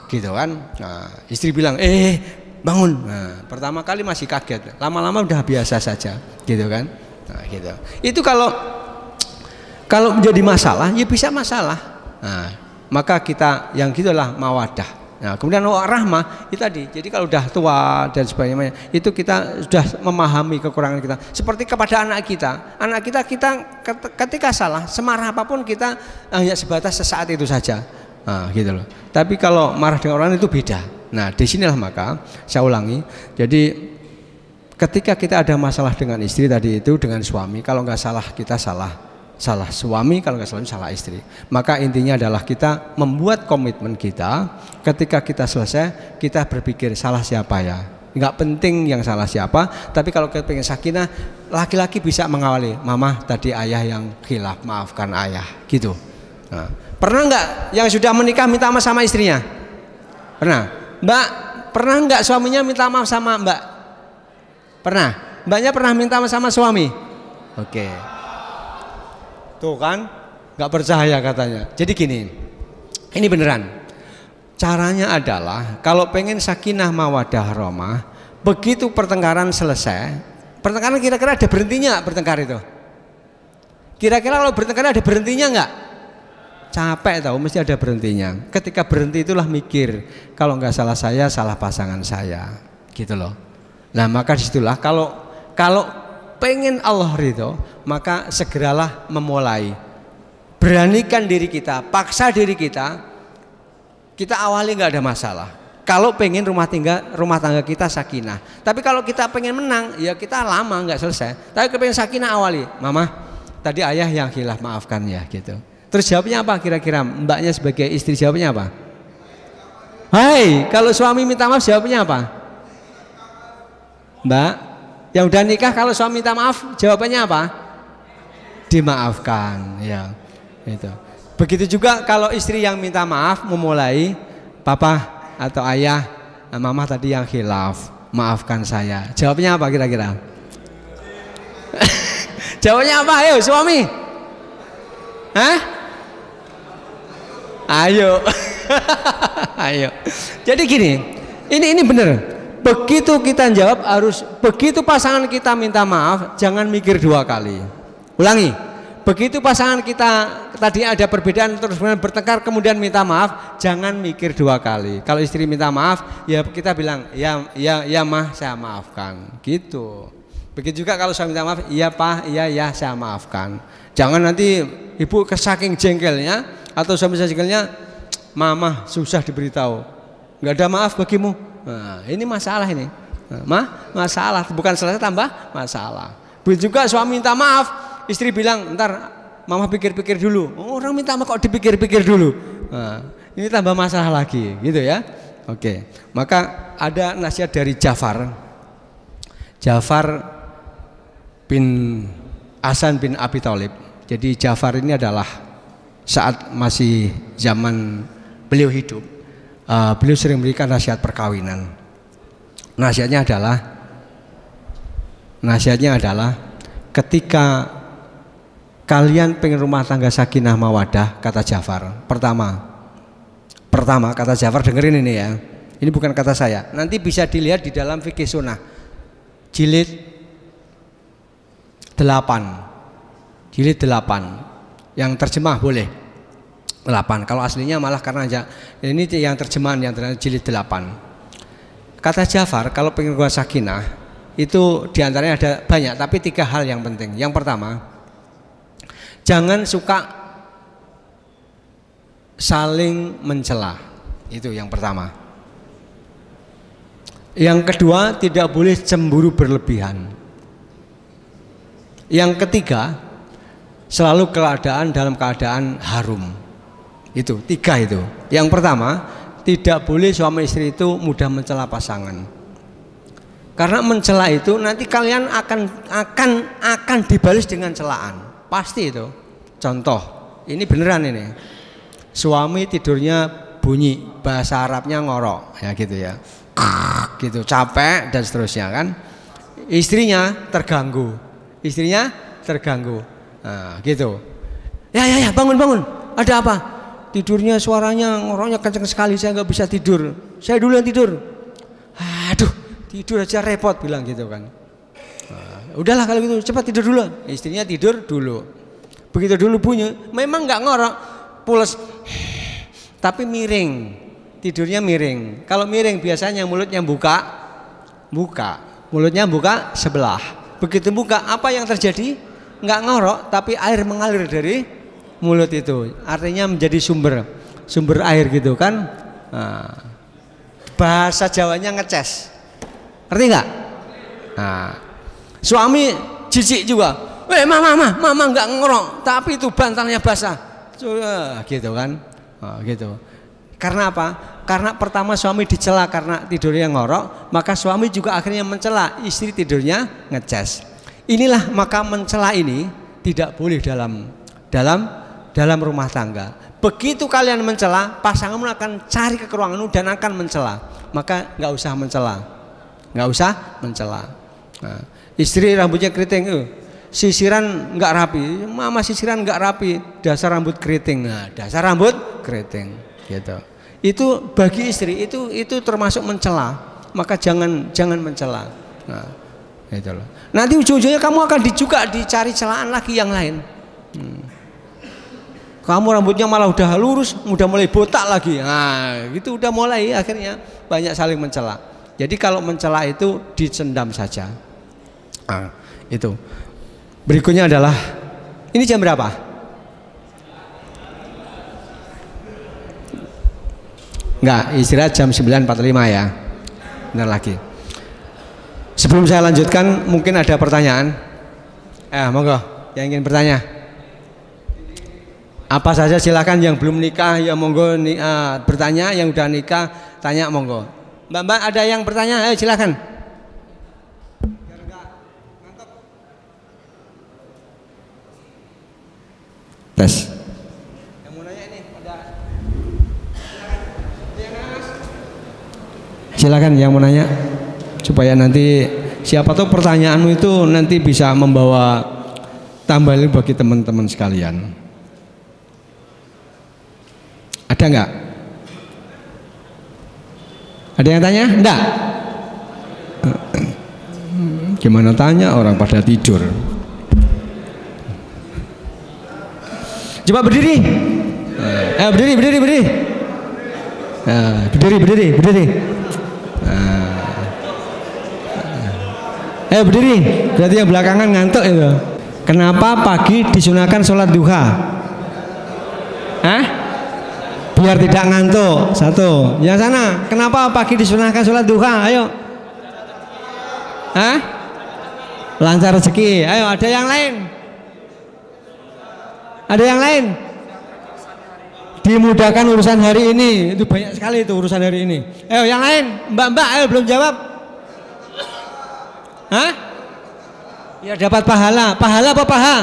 [SPEAKER 1] gitu kan. Nah, istri bilang, bangun. Nah, pertama kali masih kaget, lama-lama udah biasa saja, gitu kan. Nah, gitu. Itu kalau menjadi masalah, ya bisa masalah. Nah, maka kita yang gitulah mawaddah. Nah, kemudian rahmah itu tadi. Jadi kalau udah tua dan sebagainya, itu kita sudah memahami kekurangan kita. Seperti kepada anak kita ketika salah, semarah apapun kita hanya sebatas sesaat itu saja. Nah, gitu loh. Tapi kalau marah dengan orang itu beda. Nah, disinilah maka saya ulangi. Jadi ketika kita ada masalah dengan istri tadi itu dengan suami, kalau nggak salah kita salah suami, kalau nggak salah istri. Maka intinya adalah kita membuat komitmen kita. Ketika kita selesai, kita berpikir salah siapa ya. Nggak penting yang salah siapa. Tapi kalau kita pengen sakinah, laki-laki bisa mengawali. Mama tadi ayah yang khilaf, maafkan ayah. Gitu. Nah, pernah nggak yang sudah menikah minta maaf sama istrinya? Pernah. Mbak, pernah nggak suaminya minta maaf sama Mbak? Pernah. Mbaknya pernah minta maaf sama suami? Oke. Tuh kan, nggak percaya katanya. Jadi gini, ini beneran. Caranya adalah kalau pengen sakinah mawaddah rahmah, begitu pertengkaran selesai, pertengkaran kira-kira ada berhentinya bertengkar itu? Kira-kira kalau bertengkar ada berhentinya nggak? Capek tahu, mesti ada berhentinya. Ketika berhenti itulah mikir, kalau nggak salah saya, salah pasangan saya, gitu loh. Nah, maka disitulah kalau pengen Allah ridho, maka segeralah memulai. Beranikan diri kita, paksa diri kita awali nggak ada masalah. Kalau pengen rumah tangga kita sakinah. Tapi kalau kita pengen menang, ya kita lama nggak selesai. Tapi pengen sakinah awali. Mama, tadi ayah yang khilaf, maafkan ya, gitu. Terus jawabnya apa kira-kira? Mbaknya sebagai istri jawabnya apa? Hai, kalau suami minta maaf jawabnya apa? Mbak, yang udah nikah kalau suami minta maaf jawabannya apa? Dimaafkan, ya. Itu. Begitu juga kalau istri yang minta maaf memulai, papa atau ayah, mama tadi yang khilaf, maafkan saya. Jawabnya apa kira-kira? Jawabnya apa? Ayo suami. Hah? Ayo. Ayo. Jadi gini, ini bener. Begitu kita jawab harus, begitu pasangan kita minta maaf, jangan mikir dua kali. Ulangi. Begitu pasangan kita tadi ada perbedaan terus bertengkar kemudian minta maaf, jangan mikir dua kali. Kalau istri minta maaf, ya kita bilang ya mah saya maafkan. Gitu. Begitu juga kalau suami minta maaf, iya pak, iya saya maafkan. Jangan nanti ibu saking jengkelnya atau suami jengkelnya, mama susah diberitahu, nggak ada maaf bagimu. Nah, ini masalah ini. Masalah bukan selesai tambah masalah. Begitu juga suami minta maaf, istri bilang ntar mama pikir-pikir dulu. Orang minta maaf kok dipikir-pikir dulu. Nah, ini tambah masalah lagi, gitu ya. Oke, maka ada nasihat dari Ja'far bin Hasan bin Abi Thalib. Jadi Ja'far ini adalah saat masih zaman beliau hidup, beliau sering memberikan nasihat perkawinan. Nasihatnya adalah ketika kalian pengen rumah tangga sakinah mawaddah, kata Ja'far, pertama Pertama, kata Ja'far, dengerin ini ya. Ini bukan kata saya. Nanti bisa dilihat di dalam fikih sunnah. Jilid 8. Jilid 8. Yang terjemah boleh 8. Kalau aslinya malah karena ini yang terjemahan yang jilid 8. Kata Ja'far, kalau pengen gua sakinah itu diantaranya ada banyak, tapi 3 hal yang penting. Yang pertama, jangan suka saling mencela. Itu yang pertama. Yang kedua, tidak boleh cemburu berlebihan. Yang ketiga, selalu dalam keadaan harum. Itu 3 itu. Yang pertama, tidak boleh suami istri itu mudah mencela pasangan. Karena mencela itu nanti kalian akan dibalas dengan celaan. Pasti itu. Contoh, ini beneran ini. Suami tidurnya bunyi, bahasa Arabnya ngorok, ya gitu ya. Gitu, capek dan seterusnya kan. Istrinya terganggu. Nah, gitu. Ya, bangun. Ada apa? Tidurnya suaranya ngoroknya kenceng sekali, saya nggak bisa tidur. Saya dulu yang tidur. Aduh, tidur aja repot, bilang gitu kan. Nah, udahlah kalau gitu, cepat tidur dulu. Istrinya tidur dulu. Begitu dulu bunyi, memang nggak ngorok, pules, tapi miring. Tidurnya miring. Kalau miring biasanya mulutnya buka, mulutnya buka sebelah. Begitu buka, apa yang terjadi? Nggak ngorok, tapi air mengalir dari mulut itu. Artinya menjadi sumber air gitu kan. Nah, bahasa Jawanya ngeces. Ngerti nggak? Nah, suami jijik juga. Mama nggak ngorok, tapi itu bantalnya basah. Gitu kan? Nah, gitu. Karena apa? Karena pertama suami dicela karena tidurnya ngorok, maka suami juga akhirnya mencela istri tidurnya ngeces. Inilah, maka mencela ini tidak boleh dalam rumah tangga. Begitu kalian mencela, pasanganmu akan cari ke ruanganmu dan akan mencela. Maka nggak usah mencela. Nah, istri rambutnya keriting, sisiran nggak rapi, mama sisiran nggak rapi, dasar rambut keriting. Nah, dasar rambut keriting. Gitu. Itu bagi istri itu termasuk mencela, maka jangan mencela. Nah, itu loh. Nanti ujung-ujungnya kamu akan juga dicari celaan lagi yang lain. Kamu rambutnya malah udah lurus, udah mulai botak lagi. Nah, itu udah mulai akhirnya banyak saling mencela. Jadi kalau mencela itu dicendam saja. Nah, itu. Berikutnya adalah, ini jam berapa? Enggak, istirahat jam 9.45 ya. Benar lagi. Sebelum saya lanjutkan, mungkin ada pertanyaan. Monggo, yang ingin bertanya. Apa saja silakan, yang belum nikah ya monggo bertanya, yang udah nikah tanya monggo. Mbak ada yang bertanya? Ayo silakan. Tes. Silakan yang mau nanya, supaya nanti siapa tahu pertanyaanmu itu nanti bisa membawa tambah ilmu bagi teman-teman sekalian. Ada nggak? Ada yang tanya? Enggak? Gimana tanya, orang pada tidur. Coba berdiri. Berdiri. Berdiri. Berdiri, berarti yang belakangan ngantuk itu. Kenapa pagi disunahkan sholat duha? Biar tidak ngantuk. Satu. Yang sana, kenapa pagi disunahkan sholat duha? Ayo. Lancar rezeki. Ayo, ada yang lain? Ada yang lain? Dimudahkan urusan hari ini. Itu banyak sekali itu urusan hari ini. Ayo yang lain, mbak, ayo belum jawab. Ya dapat pahala. Pahala apa paha?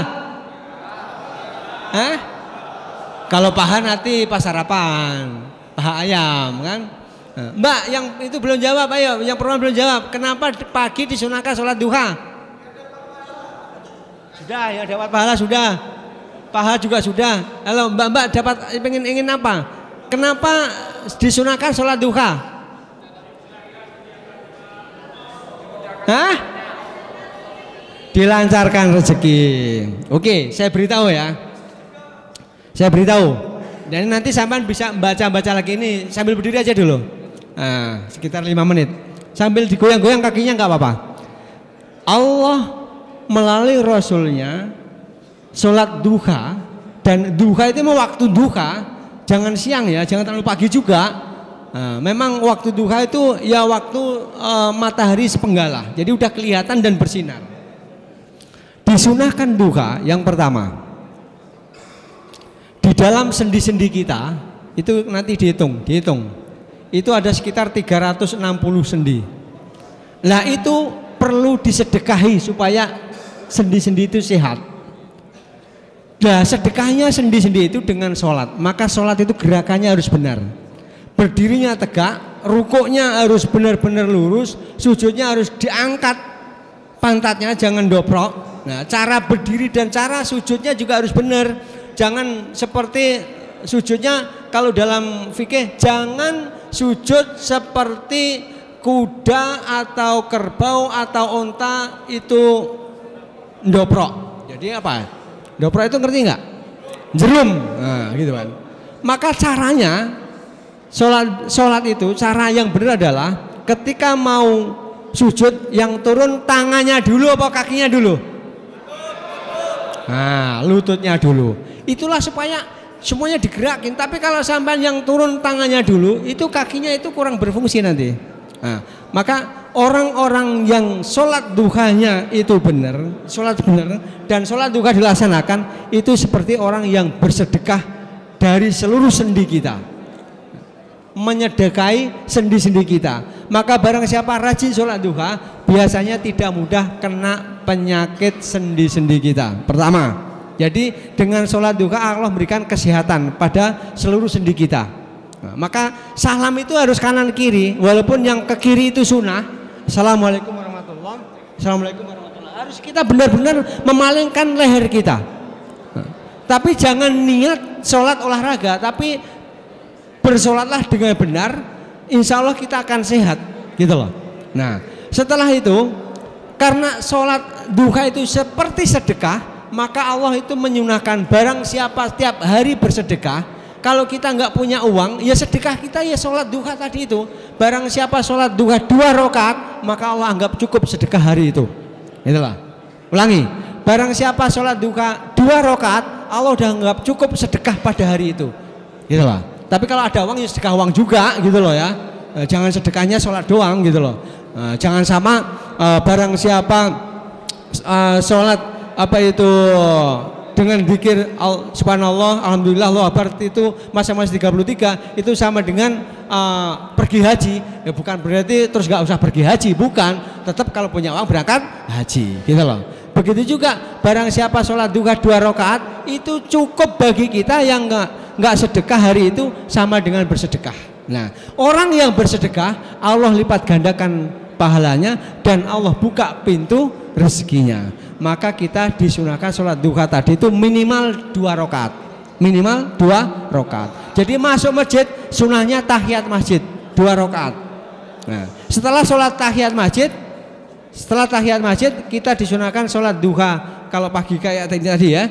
[SPEAKER 1] Kalau paha nanti pas sarapan, paha ayam kan. Mbak yang itu belum jawab, ayo yang perempuan belum jawab. Kenapa pagi disunahkan sholat duha? Sudah ya, dapat pahala sudah. Paha juga sudah. Halo mbak dapat ingin apa? Kenapa disunahkan sholat duha? Hah? Dilancarkan rezeki. Oke, saya beritahu ya. Saya beritahu. Dan nanti sampean bisa baca-baca lagi ini sambil berdiri aja dulu. Nah, sekitar 5 menit. Sambil digoyang-goyang kakinya nggak apa-apa. Allah melalui Rasulnya sholat duha, dan duha itu mau waktu duha, jangan siang ya, jangan terlalu pagi juga. Nah, memang waktu duha itu ya waktu matahari sepenggalah, jadi udah kelihatan dan bersinar. Disunahkan duha yang pertama, di dalam sendi-sendi kita itu nanti dihitung, itu ada sekitar 360 sendi. Nah itu perlu disedekahi supaya sendi-sendi itu sehat. Nah sedekahnya sendi-sendi itu dengan sholat, maka sholat itu gerakannya harus benar, berdirinya tegak, rukuknya harus benar-benar lurus, sujudnya harus diangkat pantatnya, jangan dobrok. Nah cara berdiri dan cara sujudnya juga harus benar, jangan seperti sujudnya kalau dalam fikih jangan sujud seperti kuda atau kerbau atau onta itu ndoprok. Jadi apa? Ndoprok itu ngerti nggak? Jerum, nah, gitu kan. Maka caranya sholat itu cara yang benar adalah ketika mau sujud yang turun tangannya dulu apa kakinya dulu? Nah, lututnya dulu. Itulah supaya semuanya digerakin. Tapi kalau sampai yang turun tangannya dulu, itu kakinya itu kurang berfungsi nanti. Nah, maka orang-orang yang sholat duhanya itu benar, sholat benar dan sholat duha dilaksanakan, itu seperti orang yang bersedekah dari seluruh sendi kita, menyedekahi sendi-sendi kita. Maka barang siapa rajin sholat duha, biasanya tidak mudah kena penyakit sendi-sendi kita. Pertama, jadi dengan sholat duha Allah memberikan kesehatan pada seluruh sendi kita. Nah, maka salam itu harus kanan kiri, walaupun yang ke kiri itu sunnah. Assalamualaikum warahmatullahi wabarakatuh. Assalamualaikum warahmatullahi wabarakatuh. Harus kita benar-benar memalingkan leher kita. Nah, tapi jangan niat sholat olahraga, tapi bersolatlah dengan benar, insya Allah kita akan sehat, gitu loh. Nah, setelah itu, karena sholat duha itu seperti sedekah, maka Allah itu menyunahkan barang siapa setiap hari bersedekah. Kalau kita nggak punya uang, ya sedekah kita ya sholat duha tadi itu. Barang siapa sholat duha 2 rakaat, maka Allah anggap cukup sedekah hari itu. Itulah. Ulangi. Barang siapa sholat duha 2 rakaat, Allah udah anggap cukup sedekah pada hari itu. Itulah. Tapi kalau ada uang ya sedekah uang juga, gitu loh ya. Jangan sedekahnya sholat doang, gitu loh. Jangan sama barang siapa sholat apa itu dengan zikir subhanallah, alhamdulillah, Allahu akbar itu masing-masing 33 itu sama dengan pergi haji. Ya bukan berarti terus nggak usah pergi haji, bukan. Tetap kalau punya uang berangkat haji, gitu loh. Begitu juga barang siapa sholat duha 2 rakaat itu cukup bagi kita yang nggak sedekah hari itu sama dengan bersedekah. Nah, orang yang bersedekah Allah lipat gandakan pahalanya dan Allah buka pintu rezekinya. Maka kita disunahkan sholat duha tadi itu minimal 2 rakaat, minimal 2 rakaat. Jadi masuk masjid sunahnya tahiyat masjid 2 rakaat. Nah, setelah sholat tahiyat masjid, kita disunahkan sholat duha. Kalau pagi kayak tadi ya,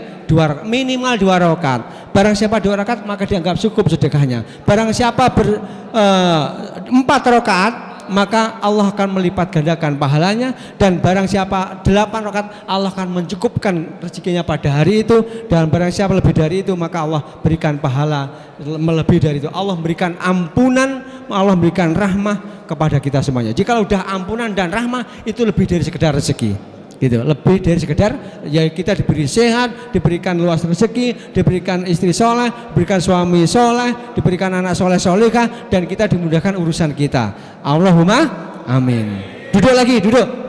[SPEAKER 1] minimal 2 rakaat. Barang siapa 2 rakaat maka dianggap cukup sedekahnya. Barang siapa 4 rakaat maka Allah akan melipat gandakan pahalanya, dan barang siapa 8 rakaat Allah akan mencukupkan rezekinya pada hari itu, dan barang siapa lebih dari itu maka Allah berikan pahala melebihi dari itu. Allah memberikan ampunan, Allah memberikan rahmah kepada kita semuanya. Jika udah ampunan dan rahmah itu lebih dari sekedar rezeki. Gitu, lebih dari sekedar ya kita diberi sehat, diberikan luas rezeki, diberikan istri soleh, diberikan suami soleh, diberikan anak soleh solehah, dan kita dimudahkan urusan kita. Allahumma amin. Duduk lagi, duduk.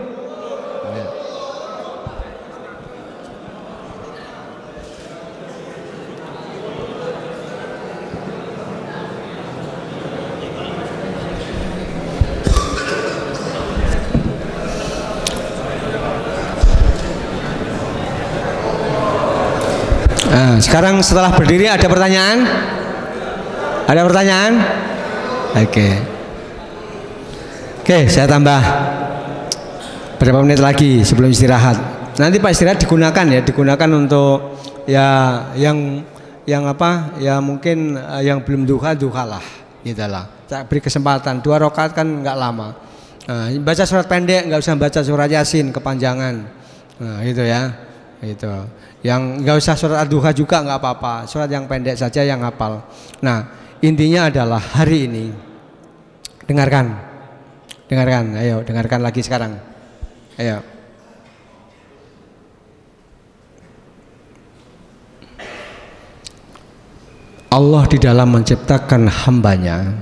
[SPEAKER 1] Nah, sekarang setelah berdiri ada pertanyaan? Ada pertanyaan? Oke. Oke, saya tambah berapa menit lagi sebelum istirahat. Nanti Pak istirahat digunakan ya, digunakan untuk ya yang apa? Ya mungkin yang belum duha lah, gitulah. Saya beri kesempatan 2 rakaat kan nggak lama. Nah, baca surat pendek, nggak usah baca surat Yasin kepanjangan. Nah, itu ya. Itu. Yang nggak usah surat ad-duha juga nggak apa-apa. Surat yang pendek saja yang hafal. Nah, intinya adalah hari ini dengarkan. Dengarkan, ayo dengarkan lagi sekarang. Ayo. Allah di dalam menciptakan hambanya,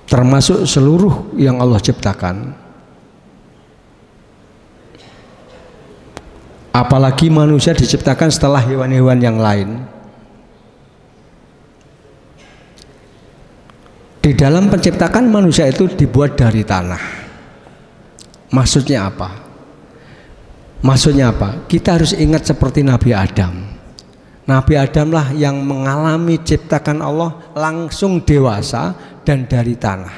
[SPEAKER 1] termasuk seluruh yang Allah ciptakan, apalagi manusia diciptakan setelah hewan-hewan yang lain. Di dalam penciptakan manusia itu dibuat dari tanah. Maksudnya apa? Maksudnya apa? Kita harus ingat seperti Nabi Adam. Nabi Adam lah yang mengalami ciptakan Allah langsung dewasa dan dari tanah.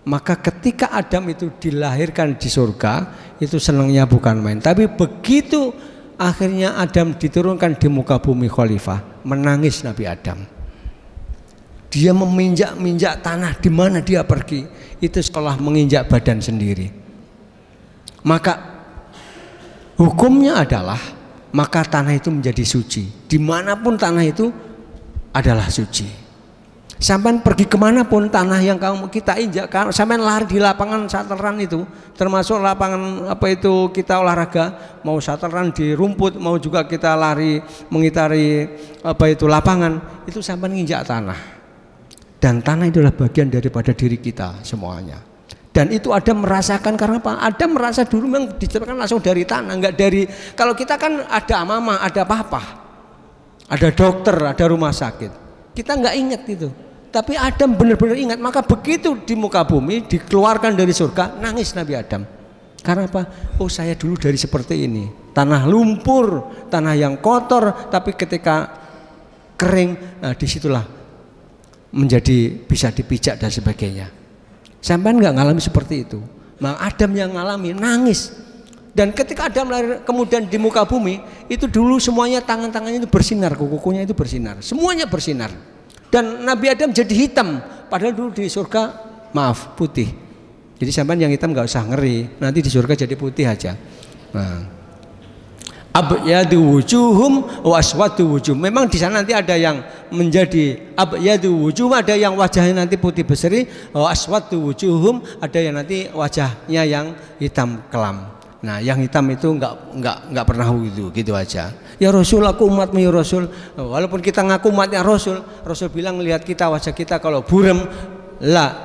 [SPEAKER 1] Maka ketika Adam itu dilahirkan di surga, itu senangnya bukan main. Tapi begitu akhirnya Adam diturunkan di muka bumi khalifah, menangis Nabi Adam. Dia meminjak-minjak tanah di mana dia pergi, itu setelah menginjak badan sendiri. Maka hukumnya adalah maka tanah itu menjadi suci. Dimanapun tanah itu adalah suci. Sampai pergi kemanapun tanah yang kita injak, sampai lari di lapangan shuttle itu, termasuk lapangan apa itu kita olahraga, mau shuttle di rumput, mau juga kita lari mengitari apa itu lapangan, itu sampai menginjak tanah. Dan tanah itulah bagian daripada diri kita semuanya. Dan itu Adam merasakan karena apa? Adam merasa dulu memang diciptakan langsung dari tanah, enggak dari. Kalau kita kan ada mama, ada papa, ada dokter, ada rumah sakit. Kita enggak ingat itu. Tapi Adam benar-benar ingat. Maka begitu di muka bumi dikeluarkan dari surga, nangis Nabi Adam. Karena apa? Oh, saya dulu dari seperti ini. Tanah lumpur, tanah yang kotor, tapi ketika kering, nah disitulah menjadi bisa dipijak dan sebagainya. Sampai nggak ngalami seperti itu. Nah, Adam yang ngalami nangis. Dan ketika Adam lahir kemudian di muka bumi, itu dulu semuanya tangan-tangannya itu bersinar, kuku-kukunya itu bersinar, semuanya bersinar. Dan Nabi Adam jadi hitam, padahal dulu di surga maaf putih. Jadi sampai yang hitam nggak usah ngeri, nanti di surga jadi putih aja. Nah, abyadu wujuhum wa aswadu wujuh. Memang di sana nanti ada yang menjadi abyadu wujuh, ada yang wajahnya nanti putih berseri, wa aswadu wujuhum, ada yang nanti wajahnya yang hitam kelam. Nah, yang hitam itu enggak pernah wudu, gitu aja. Ya Rasul, aku umatmu ya Rasul. Walaupun kita ngaku umatnya Rasul, Rasul bilang lihat kita wajah kita kalau burem, la.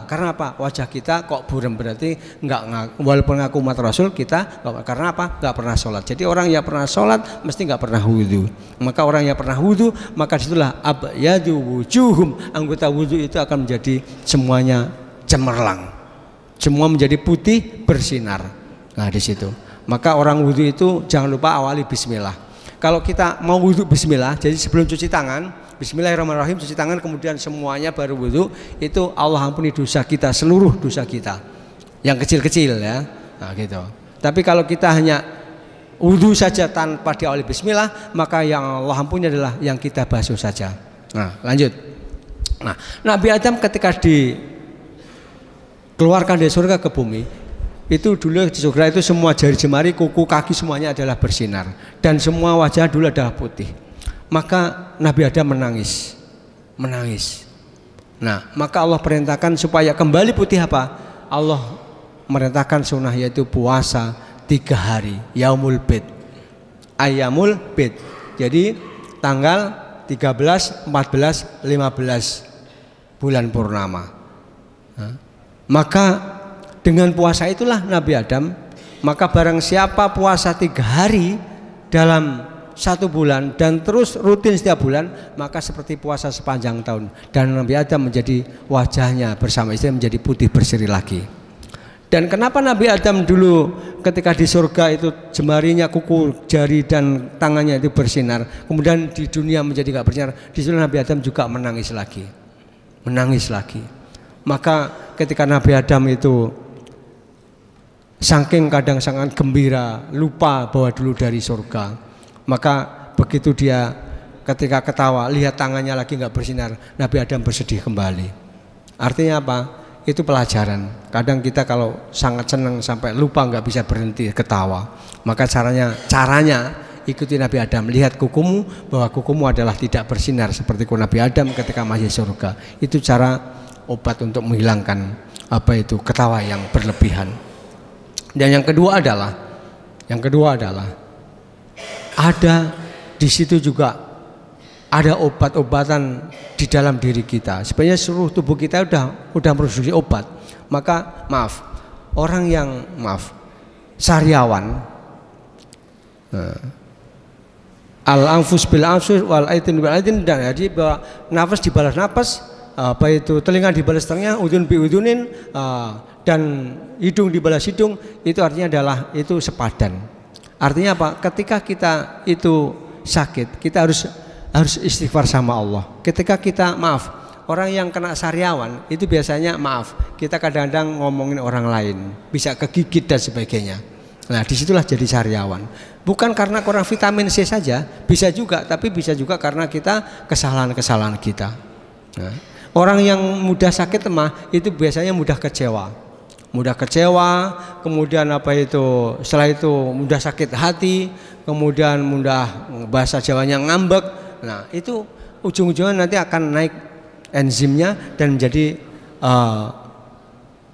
[SPEAKER 1] Karena apa? Wajah kita kok burem, berarti enggak, walaupun ngaku umat Rasul kita enggak, karena apa? Enggak pernah sholat. Jadi orang yang pernah sholat mesti enggak pernah wudu. Maka orang yang pernah wudu, maka disitulah abyadu wujuhum, anggota wudu itu akan menjadi semuanya cemerlang, semua menjadi putih bersinar. Nah, di situ. Maka orang wudu itu jangan lupa awali bismillah. Kalau kita mau wudu bismillah, jadi sebelum cuci tangan bismillahirrahmanirrahim, cuci tangan, kemudian semuanya baru wudu. Itu Allah ampuni dosa kita, seluruh dosa kita yang kecil-kecil ya. Nah, gitu. Tapi kalau kita hanya wudu saja tanpa diawali bismillah, maka yang Allah ampuni adalah yang kita basuh saja. Nah, lanjut. Nah, Nabi Adam ketika dikeluarkan dari surga ke bumi, itu dulu di surga itu semua jari jemari, kuku, kaki semuanya adalah bersinar, dan semua wajah dulu adalah putih. Maka Nabi Adam menangis. Nah, maka Allah perintahkan supaya kembali putih apa? Allah merintahkan sunnah, yaitu puasa 3 hari, yaumul bid, ayyamul bid. Jadi tanggal 13, 14, 15 bulan purnama. Nah, maka dengan puasa itulah Nabi Adam, maka barang siapa puasa 3 hari dalam 1 bulan dan terus rutin setiap bulan, maka seperti puasa sepanjang tahun. Dan Nabi Adam menjadi wajahnya bersama istri menjadi putih berseri lagi. Dan kenapa Nabi Adam dulu ketika di surga itu jemarinya, kuku, jari dan tangannya itu bersinar, kemudian di dunia menjadi gak bersinar, di situ Nabi Adam juga menangis lagi. Maka ketika Nabi Adam itu saking kadang sangat gembira, lupa bahwa dulu dari surga, maka begitu dia ketika ketawa lihat tangannya lagi gak bersinar, Nabi Adam bersedih kembali. Artinya apa? Itu pelajaran. Kadang kita kalau sangat senang sampai lupa nggak bisa berhenti ketawa, maka caranya ikuti Nabi Adam, lihat kukumu bahwa kukumu adalah tidak bersinar seperti Nabi Adam ketika masih surga. Itu cara obat untuk menghilangkan ketawa yang berlebihan. Dan yang kedua adalah ada di situ juga ada obat-obatan di dalam diri kita. Sebenarnya seluruh tubuh kita udah produksi obat. Maka orang yang sariawan, al-anfus bil anfus wal aitin bil aitin, dan jadi bahwa nafas dibalas nafas, telinga dibalas telinga, udun bi udunin, dan hidung dibalas hidung, itu artinya adalah itu sepadan. Artinya apa? Ketika kita itu sakit, kita harus istighfar sama Allah. Ketika kita orang yang kena sariawan itu biasanya kita kadang-kadang ngomongin orang lain, bisa kegigit dan sebagainya. Nah, disitulah jadi sariawan. Bukan karena kurang vitamin C saja, bisa juga, tapi bisa juga karena kita kesalahan kita. Nah, orang yang mudah sakit itu biasanya mudah kecewa, kemudian setelah itu mudah sakit hati, kemudian mudah bahasa Jawanya ngambek. Nah, itu ujung-ujungnya nanti akan naik enzimnya dan menjadi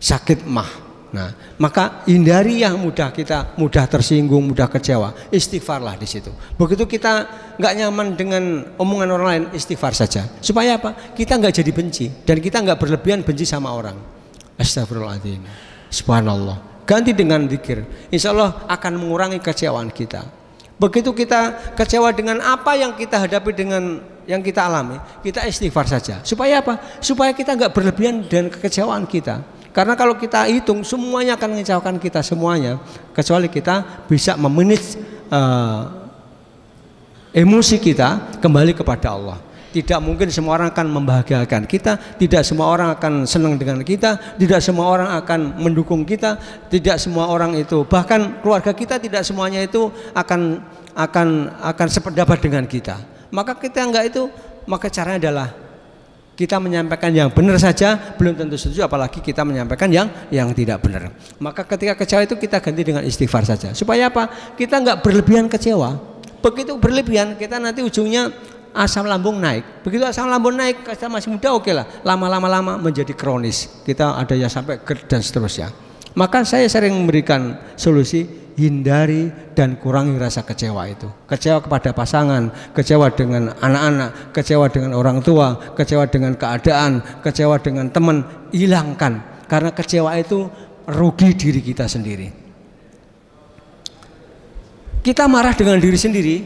[SPEAKER 1] sakit mah. Nah, maka hindari yang mudah tersinggung, mudah kecewa. Istighfarlah di situ. Begitu kita nggak nyaman dengan omongan orang lain, istighfar saja. Supaya apa? Kita nggak jadi benci dan kita nggak berlebihan benci sama orang. Astagfirullahaladzim. Subhanallah. Ganti dengan zikir. Insya Allah akan mengurangi kecewaan kita. Begitu kita kecewa dengan apa yang kita hadapi, dengan yang kita alami, kita istighfar saja. Supaya apa? Supaya kita nggak berlebihan dan kekecewaan kita. Karena kalau kita hitung, semuanya akan mengecewakan kita semuanya, kecuali kita bisa memanage emosi kita kembali kepada Allah. Tidak mungkin semua orang akan membahagiakan kita, tidak semua orang akan senang dengan kita, tidak semua orang akan mendukung kita, tidak semua orang itu, bahkan keluarga kita tidak semuanya itu akan sependapat dengan kita. Maka kita enggak itu, maka caranya adalah kita menyampaikan yang benar saja, belum tentu setuju, apalagi kita menyampaikan yang tidak benar. Maka ketika kecewa itu kita ganti dengan istighfar saja. Supaya apa? Kita enggak berlebihan kecewa. Begitu berlebihan kita nanti ujungnya asam lambung naik. Begitu asam lambung naik, kita masih muda oke lah. Lama-lama menjadi kronis. Kita ada yang sampai GERD dan seterusnya. Maka saya sering memberikan solusi, hindari dan kurangi rasa kecewa itu. Kecewa kepada pasangan, kecewa dengan anak-anak, kecewa dengan orang tua, kecewa dengan keadaan, kecewa dengan teman, hilangkan. Karena kecewa itu rugi diri kita sendiri. Kita marah dengan diri sendiri,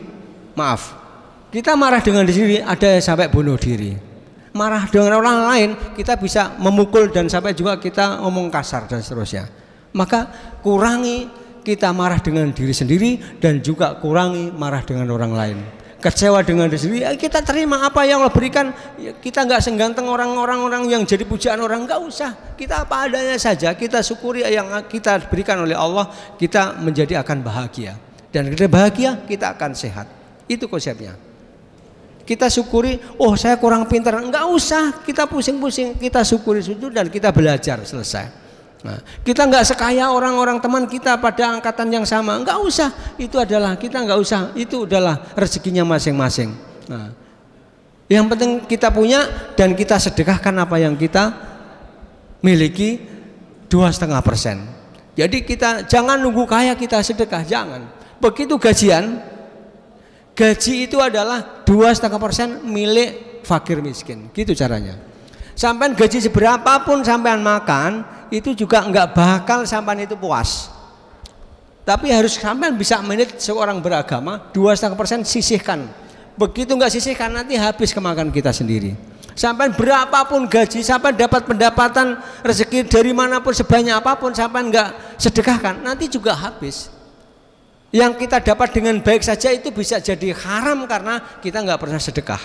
[SPEAKER 1] kita marah dengan diri sendiri, ada yang sampai bunuh diri. Marah dengan orang lain, kita bisa memukul dan sampai juga kita ngomong kasar dan seterusnya. Maka kurangi kita marah dengan diri sendiri dan juga kurangi marah dengan orang lain. Kecewa dengan diri sendiri, kita terima apa yang Allah berikan. Kita nggak sengganteng orang-orang yang jadi pujaan orang, nggak usah. Kita apa adanya saja, kita syukuri yang kita berikan oleh Allah, kita menjadi akan bahagia. Dan kita bahagia, kita akan sehat. Itu konsepnya. Kita syukuri, oh saya kurang pintar, enggak usah kita pusing-pusing, kita syukuri itu dan kita belajar, selesai. Nah, kita enggak sekaya orang-orang teman kita pada angkatan yang sama, enggak usah, itu adalah kita enggak usah, itu adalah rezekinya masing-masing. Nah, yang penting kita punya dan kita sedekahkan apa yang kita miliki 2,5%. Jadi kita jangan nunggu kaya kita sedekah, jangan. Begitu gajian, gaji itu adalah 2,5% milik fakir miskin, gitu caranya. Sampai gaji seberapapun sampean makan, itu juga enggak bakal sampean itu puas. Tapi harus sampean bisa manage seorang beragama, 2,5% sisihkan. Begitu enggak sisihkan nanti habis kemakan kita sendiri. Sampai berapapun gaji, sampai dapat pendapatan rezeki dari manapun sebanyak apapun, sampai enggak sedekahkan, nanti juga habis. Yang kita dapat dengan baik saja itu bisa jadi haram karena kita enggak pernah sedekah.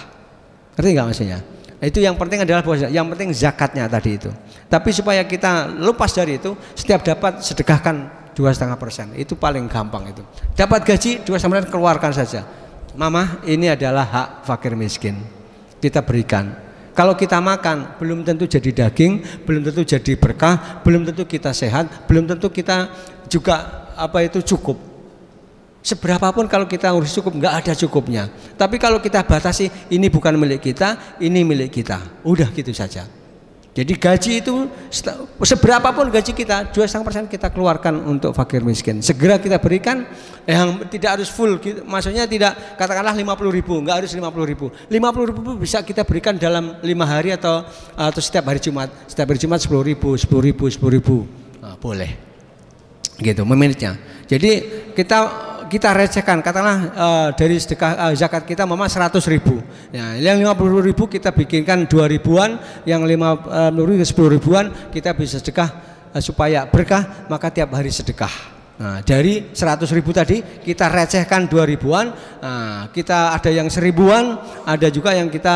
[SPEAKER 1] Ngerti enggak maksudnya? Itu yang penting adalah yang penting zakatnya tadi itu. Tapi supaya kita lepas dari itu, setiap dapat sedekahkan 2,5%. Itu paling gampang itu. Dapat gaji 2,5% keluarkan saja. Mama, ini adalah hak fakir miskin. Kita berikan. Kalau kita makan belum tentu jadi daging, belum tentu jadi berkah, belum tentu kita sehat, belum tentu kita juga cukup. Seberapapun kalau kita urus cukup, nggak ada cukupnya. Tapi kalau kita batasi, ini bukan milik kita, ini milik kita. Udah gitu saja. Jadi gaji itu seberapapun gaji kita, 2,5% kita keluarkan untuk fakir miskin. Segera kita berikan, yang tidak harus full, maksudnya tidak katakanlah 50.000, nggak harus 50.000. 50.000 bisa kita berikan dalam 5 hari atau setiap hari Jumat. Setiap hari Jumat 10.000, 10.000. Nah, boleh. Gitu memanagenya. Jadi kita recehkan, katakanlah dari sedekah zakat kita mama 100.000. Ya, yang 50.000 kita bikinkan 2.000-an, yang 50.000 10.000-an kita bisa sedekah supaya berkah, maka tiap hari sedekah. Nah, dari 100.000 tadi kita recehkan 2.000-an, kita ada yang 1.000-an, ada juga yang kita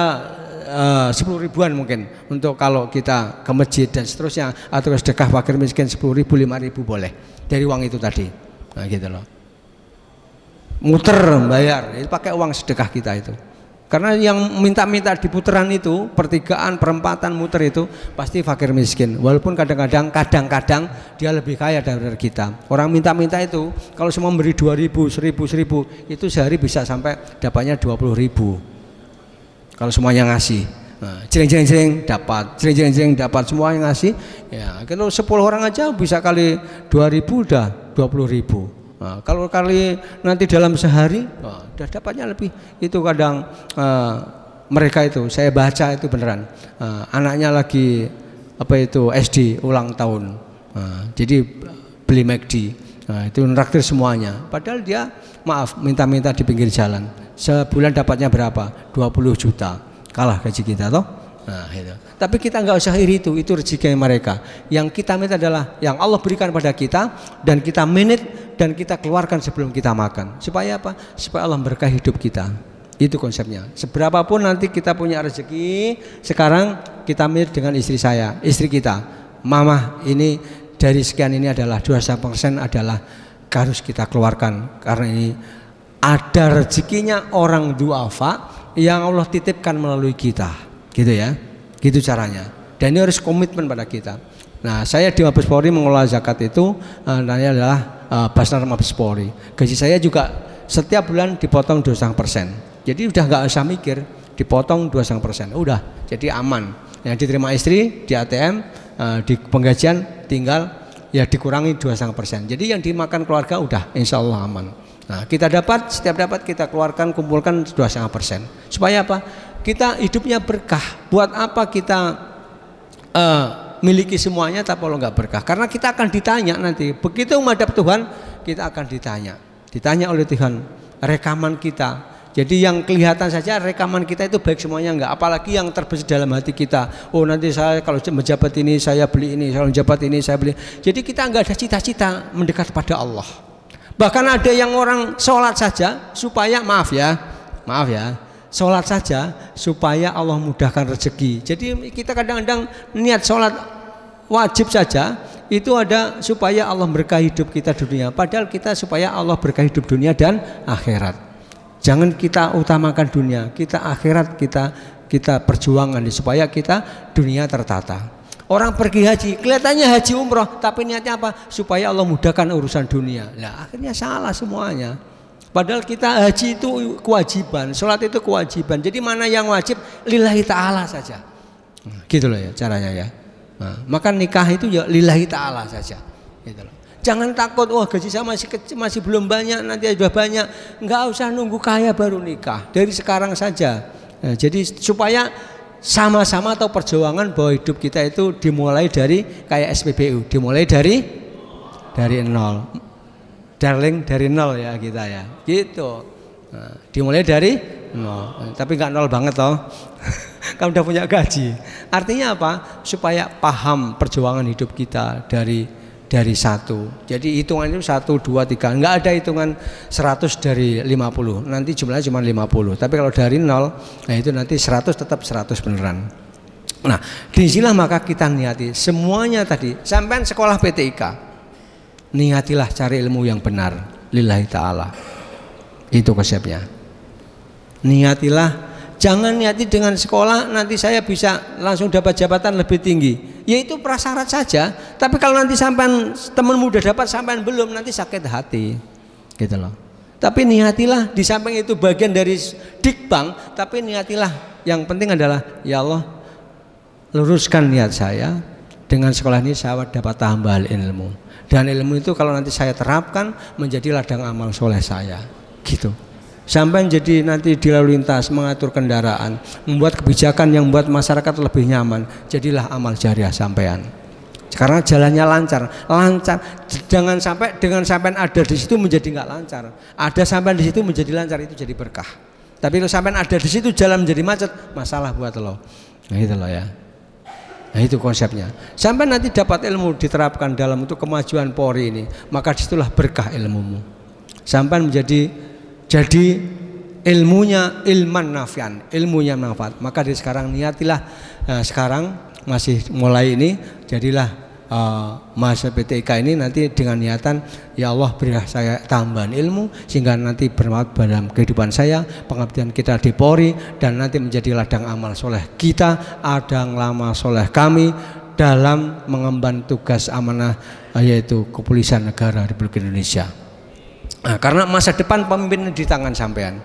[SPEAKER 1] 10.000-an mungkin untuk kalau kita ke masjid dan seterusnya, atau sedekah fakir miskin 10.000, 5.000 boleh dari uang itu tadi. Nah, gitu loh. Muter bayar itu pakai uang sedekah kita itu, karena yang minta-minta di putaran itu pertigaan perempatan muter itu pasti fakir miskin, walaupun kadang-kadang dia lebih kaya dari kita. Orang minta-minta itu kalau semua memberi 2.000, 1.000 itu sehari bisa sampai dapatnya 20.000 kalau semuanya ngasih. Nah, jering dapat semua yang ngasih ya. Kalau 10 orang aja bisa kali 2.000 udah 20.000. Nah, kalau kali nanti dalam sehari, udah dapatnya lebih. Itu kadang mereka itu saya baca itu beneran, anaknya lagi SD ulang tahun, jadi beli McD, itu nraktir semuanya. Padahal dia minta-minta di pinggir jalan. Sebulan dapatnya berapa? 20 juta. Kalah gaji kita toh. Nah, itu. Tapi kita nggak usah iri itu rezeki mereka. Yang kita minta adalah yang Allah berikan pada kita dan kita manage dan kita keluarkan sebelum kita makan. Supaya apa? Supaya Allah berkahi hidup kita. Itu konsepnya. Seberapapun nanti kita punya rezeki, sekarang kita manage dengan istri kita. Mama, ini dari sekian ini adalah 2,5% adalah harus kita keluarkan karena ini ada rezekinya orang duafa yang Allah titipkan melalui kita. Gitu ya, gitu caranya. Dan ini harus komitmen pada kita. Nah, saya di Mabes Polri mengelola zakat itu, namanya adalah Basnar Mabes Polri. Gaji saya juga setiap bulan dipotong 2,5%. Jadi udah nggak usah mikir, dipotong 2,5%. Udah, jadi aman. Yang diterima istri di ATM, di penggajian tinggal ya dikurangi 2,5%. Jadi yang dimakan keluarga udah, insya Allah aman. Nah, setiap dapat kita keluarkan, kumpulkan 2,5%. Supaya apa? Kita hidupnya berkah. Buat apa kita miliki semuanya tapi kalau nggak berkah? Karena kita akan ditanya nanti. Begitu menghadap Tuhan, kita akan ditanya oleh Tuhan rekaman kita. Jadi yang kelihatan saja rekaman kita itu baik semuanya enggak, apalagi yang terbesit dalam hati kita. Oh, nanti saya kalau menjabat ini saya beli ini, kalau menjabat ini saya beli. Jadi kita enggak ada cita-cita mendekat pada Allah. Bahkan ada yang orang sholat saja supaya maaf ya, sholat saja supaya Allah mudahkan rezeki. Jadi kita kadang-kadang niat sholat wajib saja itu ada supaya Allah berkahi hidup kita di dunia. Padahal kita supaya Allah berkahi hidup dunia dan akhirat. Jangan kita utamakan dunia, kita akhirat kita perjuangan supaya kita dunia tertata. Orang pergi haji, kelihatannya haji umroh, tapi niatnya apa? Supaya Allah mudahkan urusan dunia. Nah, akhirnya salah semuanya. Padahal kita haji itu kewajiban, sholat itu kewajiban. Jadi mana yang wajib? Lillahi ta'ala saja. Gitu loh ya caranya ya. Nah, maka nikah itu ya lillahi ta'ala saja. Gitu loh. Jangan takut, wah gaji saya masih belum banyak, nanti sudah banyak. Enggak usah nunggu kaya baru nikah, dari sekarang saja. Nah, jadi supaya sama-sama tahu perjuangan bahwa hidup kita itu dimulai dari kayak SPBU, dimulai dari nol. Darling dari nol ya kita ya, gitu. Nah, dimulai dari nol, tapi nggak nol banget toh. kalau udah punya gaji. Artinya apa? Supaya paham perjuangan hidup kita dari 1. Jadi hitungan itu 1, 2, 3. Enggak ada hitungan 100 dari 50. Nanti jumlahnya cuma 50. Tapi kalau dari 0, nah itu nanti 100 tetap 100 beneran. Nah, disinilah maka kita niati semuanya tadi. Sampai sekolah PTIK, niatilah cari ilmu yang benar lillahi ta'ala. Itu konsepnya. Niatilah, jangan niati dengan sekolah nanti saya bisa langsung dapat jabatan lebih tinggi. Ya itu prasyarat saja. Tapi kalau nanti sampean temanmu udah dapat sampean belum, nanti sakit hati. Gitu loh. Tapi niatilah, di samping itu bagian dari dikbang, tapi niatilah. Yang penting adalah ya Allah, luruskan niat saya, dengan sekolah ini saya dapat tambah ilmu, dan ilmu itu kalau nanti saya terapkan menjadi ladang amal soleh saya, gitu. Sampai jadi nanti di lalu lintas mengatur kendaraan, membuat kebijakan yang membuat masyarakat lebih nyaman, jadilah amal jariah sampean. Karena jalannya lancar. Jangan sampai dengan sampean ada di situ menjadi nggak lancar, ada sampean di situ menjadi lancar, itu jadi berkah. Tapi kalau sampean ada di situ jalan menjadi macet, masalah buat lo. Nah itu loh ya. Nah itu konsepnya. Sampai nanti dapat ilmu diterapkan dalam untuk kemajuan Polri ini, maka disitulah berkah ilmumu. Sampai menjadi ilmunya ilman nafian, ilmunya manfaat. Maka dari sekarang niatilah, sekarang masih mulai ini, jadilah masa PTIK ini nanti dengan niatan ya Allah berilah saya tambahan ilmu sehingga nanti bermanfaat dalam kehidupan saya, pengabdian kita di Polri, dan nanti menjadi ladang amal soleh kita, ladang lama soleh kami dalam mengemban tugas amanah yaitu kepolisian negara Republik Indonesia. Nah, karena masa depan pemimpin di tangan sampean.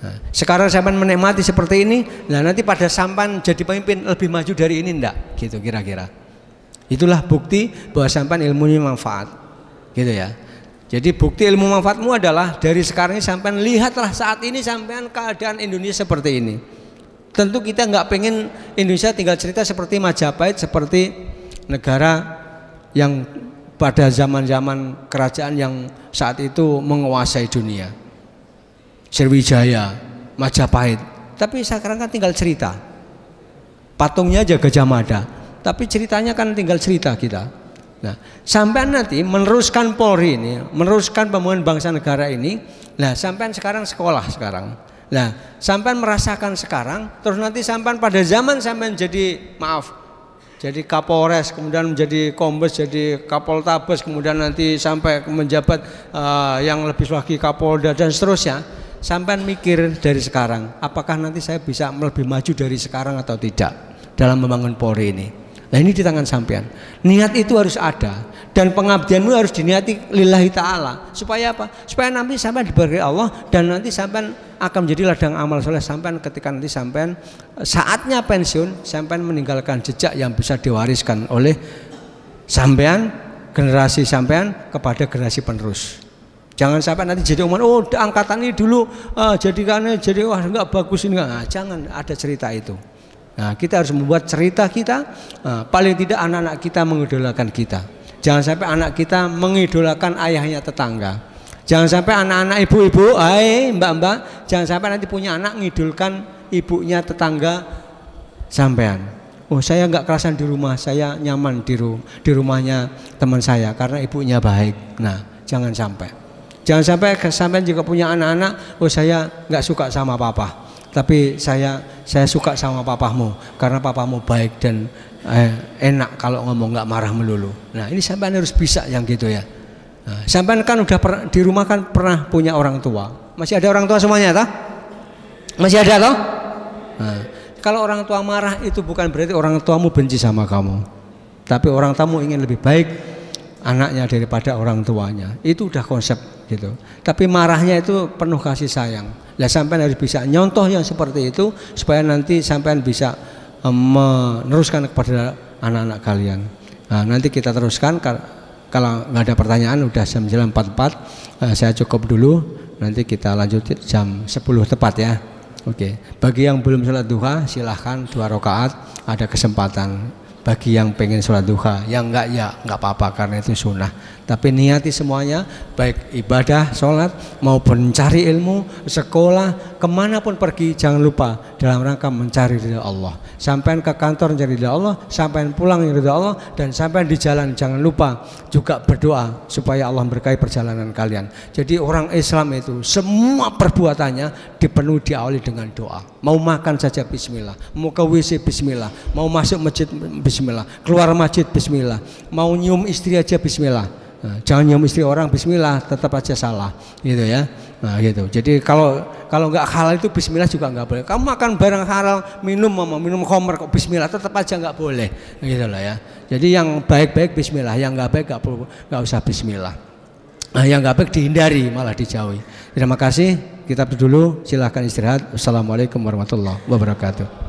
[SPEAKER 1] Nah, sekarang sampean menikmati seperti ini, nah nanti pada sampean jadi pemimpin lebih maju dari ini enggak? Gitu kira-kira. Itulah bukti bahwa sampean ilmunya manfaat, gitu ya. Jadi bukti ilmu manfaatmu adalah dari sekarang ini sampean lihatlah saat ini sampean keadaan Indonesia seperti ini. Tentu kita nggak pengen Indonesia tinggal cerita seperti Majapahit, seperti negara yang pada zaman-zaman kerajaan yang saat itu menguasai dunia, Sriwijaya, Majapahit. Tapi sekarang kan tinggal cerita, patungnya aja Gajah Mada. Tapi ceritanya kan tinggal cerita kita. Nah, sampai nanti meneruskan Polri ini, meneruskan pembangunan bangsa negara ini. Nah, sampai sekarang sekolah sekarang. Nah, sampai merasakan sekarang, terus nanti sampai pada zaman sampai jadi Kapolres, kemudian menjadi Kombes, jadi Kapoltabes, kemudian nanti sampai menjabat yang lebih lagi Kapolda dan seterusnya. Sampai mikir dari sekarang, apakah nanti saya bisa lebih maju dari sekarang atau tidak dalam membangun Polri ini. Nah ini di tangan sampean. Niat itu harus ada, dan pengabdianmu harus diniati lillahi ta'ala. Supaya apa? Supaya nanti sampean diberkahi Allah, dan nanti sampean akan menjadi ladang amal soleh sampean ketika nanti sampean saatnya pensiun, sampean meninggalkan jejak yang bisa diwariskan oleh sampean, generasi sampean kepada generasi penerus. Jangan sampai nanti jadi omongan, oh angkatan ini dulu jadi wah enggak bagus ini enggak. Nah, jangan ada cerita itu. Nah, kita harus membuat cerita kita, paling tidak anak-anak kita mengidolakan kita. Jangan sampai anak kita mengidolakan ayahnya tetangga. Jangan sampai anak-anak ibu-ibu, mbak-mbak, jangan sampai nanti punya anak mengidolakan ibunya tetangga sampean. Oh saya nggak kerasan di rumah, saya nyaman di rumahnya teman saya karena ibunya baik. Nah jangan sampai. Jangan sampai sampean juga punya anak-anak, oh saya nggak suka sama papa. Tapi saya suka sama papamu karena papamu baik dan enak kalau ngomong, nggak marah melulu. Nah ini sampean harus bisa yang gitu ya. Nah, sampean kan udah di rumah kan pernah punya orang tua. Masih ada orang tua semuanya toh? Masih ada toh? Nah, kalau orang tua marah itu bukan berarti orang tuamu benci sama kamu, tapi orang tuamu ingin lebih baik anaknya daripada orang tuanya. Itu udah konsep gitu. Tapi marahnya itu penuh kasih sayang. Lah sampean harus bisa nyontoh yang seperti itu supaya nanti sampean bisa meneruskan kepada anak-anak kalian. Nah, nanti kita teruskan kalau nggak ada pertanyaan udah jam 9.44. Saya cukup dulu. Nanti kita lanjut jam 10 tepat ya. Oke. Bagi yang belum sholat duha silahkan 2 rakaat, ada kesempatan. bagi yang pengen sholat duha, yang enggak ya enggak apa-apa karena itu sunnah. Tapi niati semuanya, baik ibadah, sholat maupun mencari ilmu, sekolah, kemanapun pergi jangan lupa dalam rangka mencari ridha Allah. Sampai ke kantor mencari ridha Allah, sampai pulang ridha Allah, dan sampai di jalan jangan lupa juga berdoa supaya Allah berkahi perjalanan kalian. Jadi orang Islam itu semua perbuatannya dipenuhi diawali dengan doa. Mau makan saja bismillah, mau ke WC bismillah, mau masuk masjid bismillah, keluar masjid bismillah, mau nyium istri aja bismillah. Nah, jangan nyium istri orang bismillah, tetap aja salah, gitu ya. Nah, gitu. Jadi kalau nggak halal itu bismillah juga nggak boleh. Kamu makan barang halal, minum khamr kok bismillah, tetap aja nggak boleh, gitu lah ya. Jadi yang baik-baik bismillah, yang nggak baik nggak usah bismillah. Nah, yang nggak baik dihindari, malah dijauhi. Terima kasih. Kita dulu, silahkan istirahat. Assalamualaikum warahmatullahi wabarakatuh.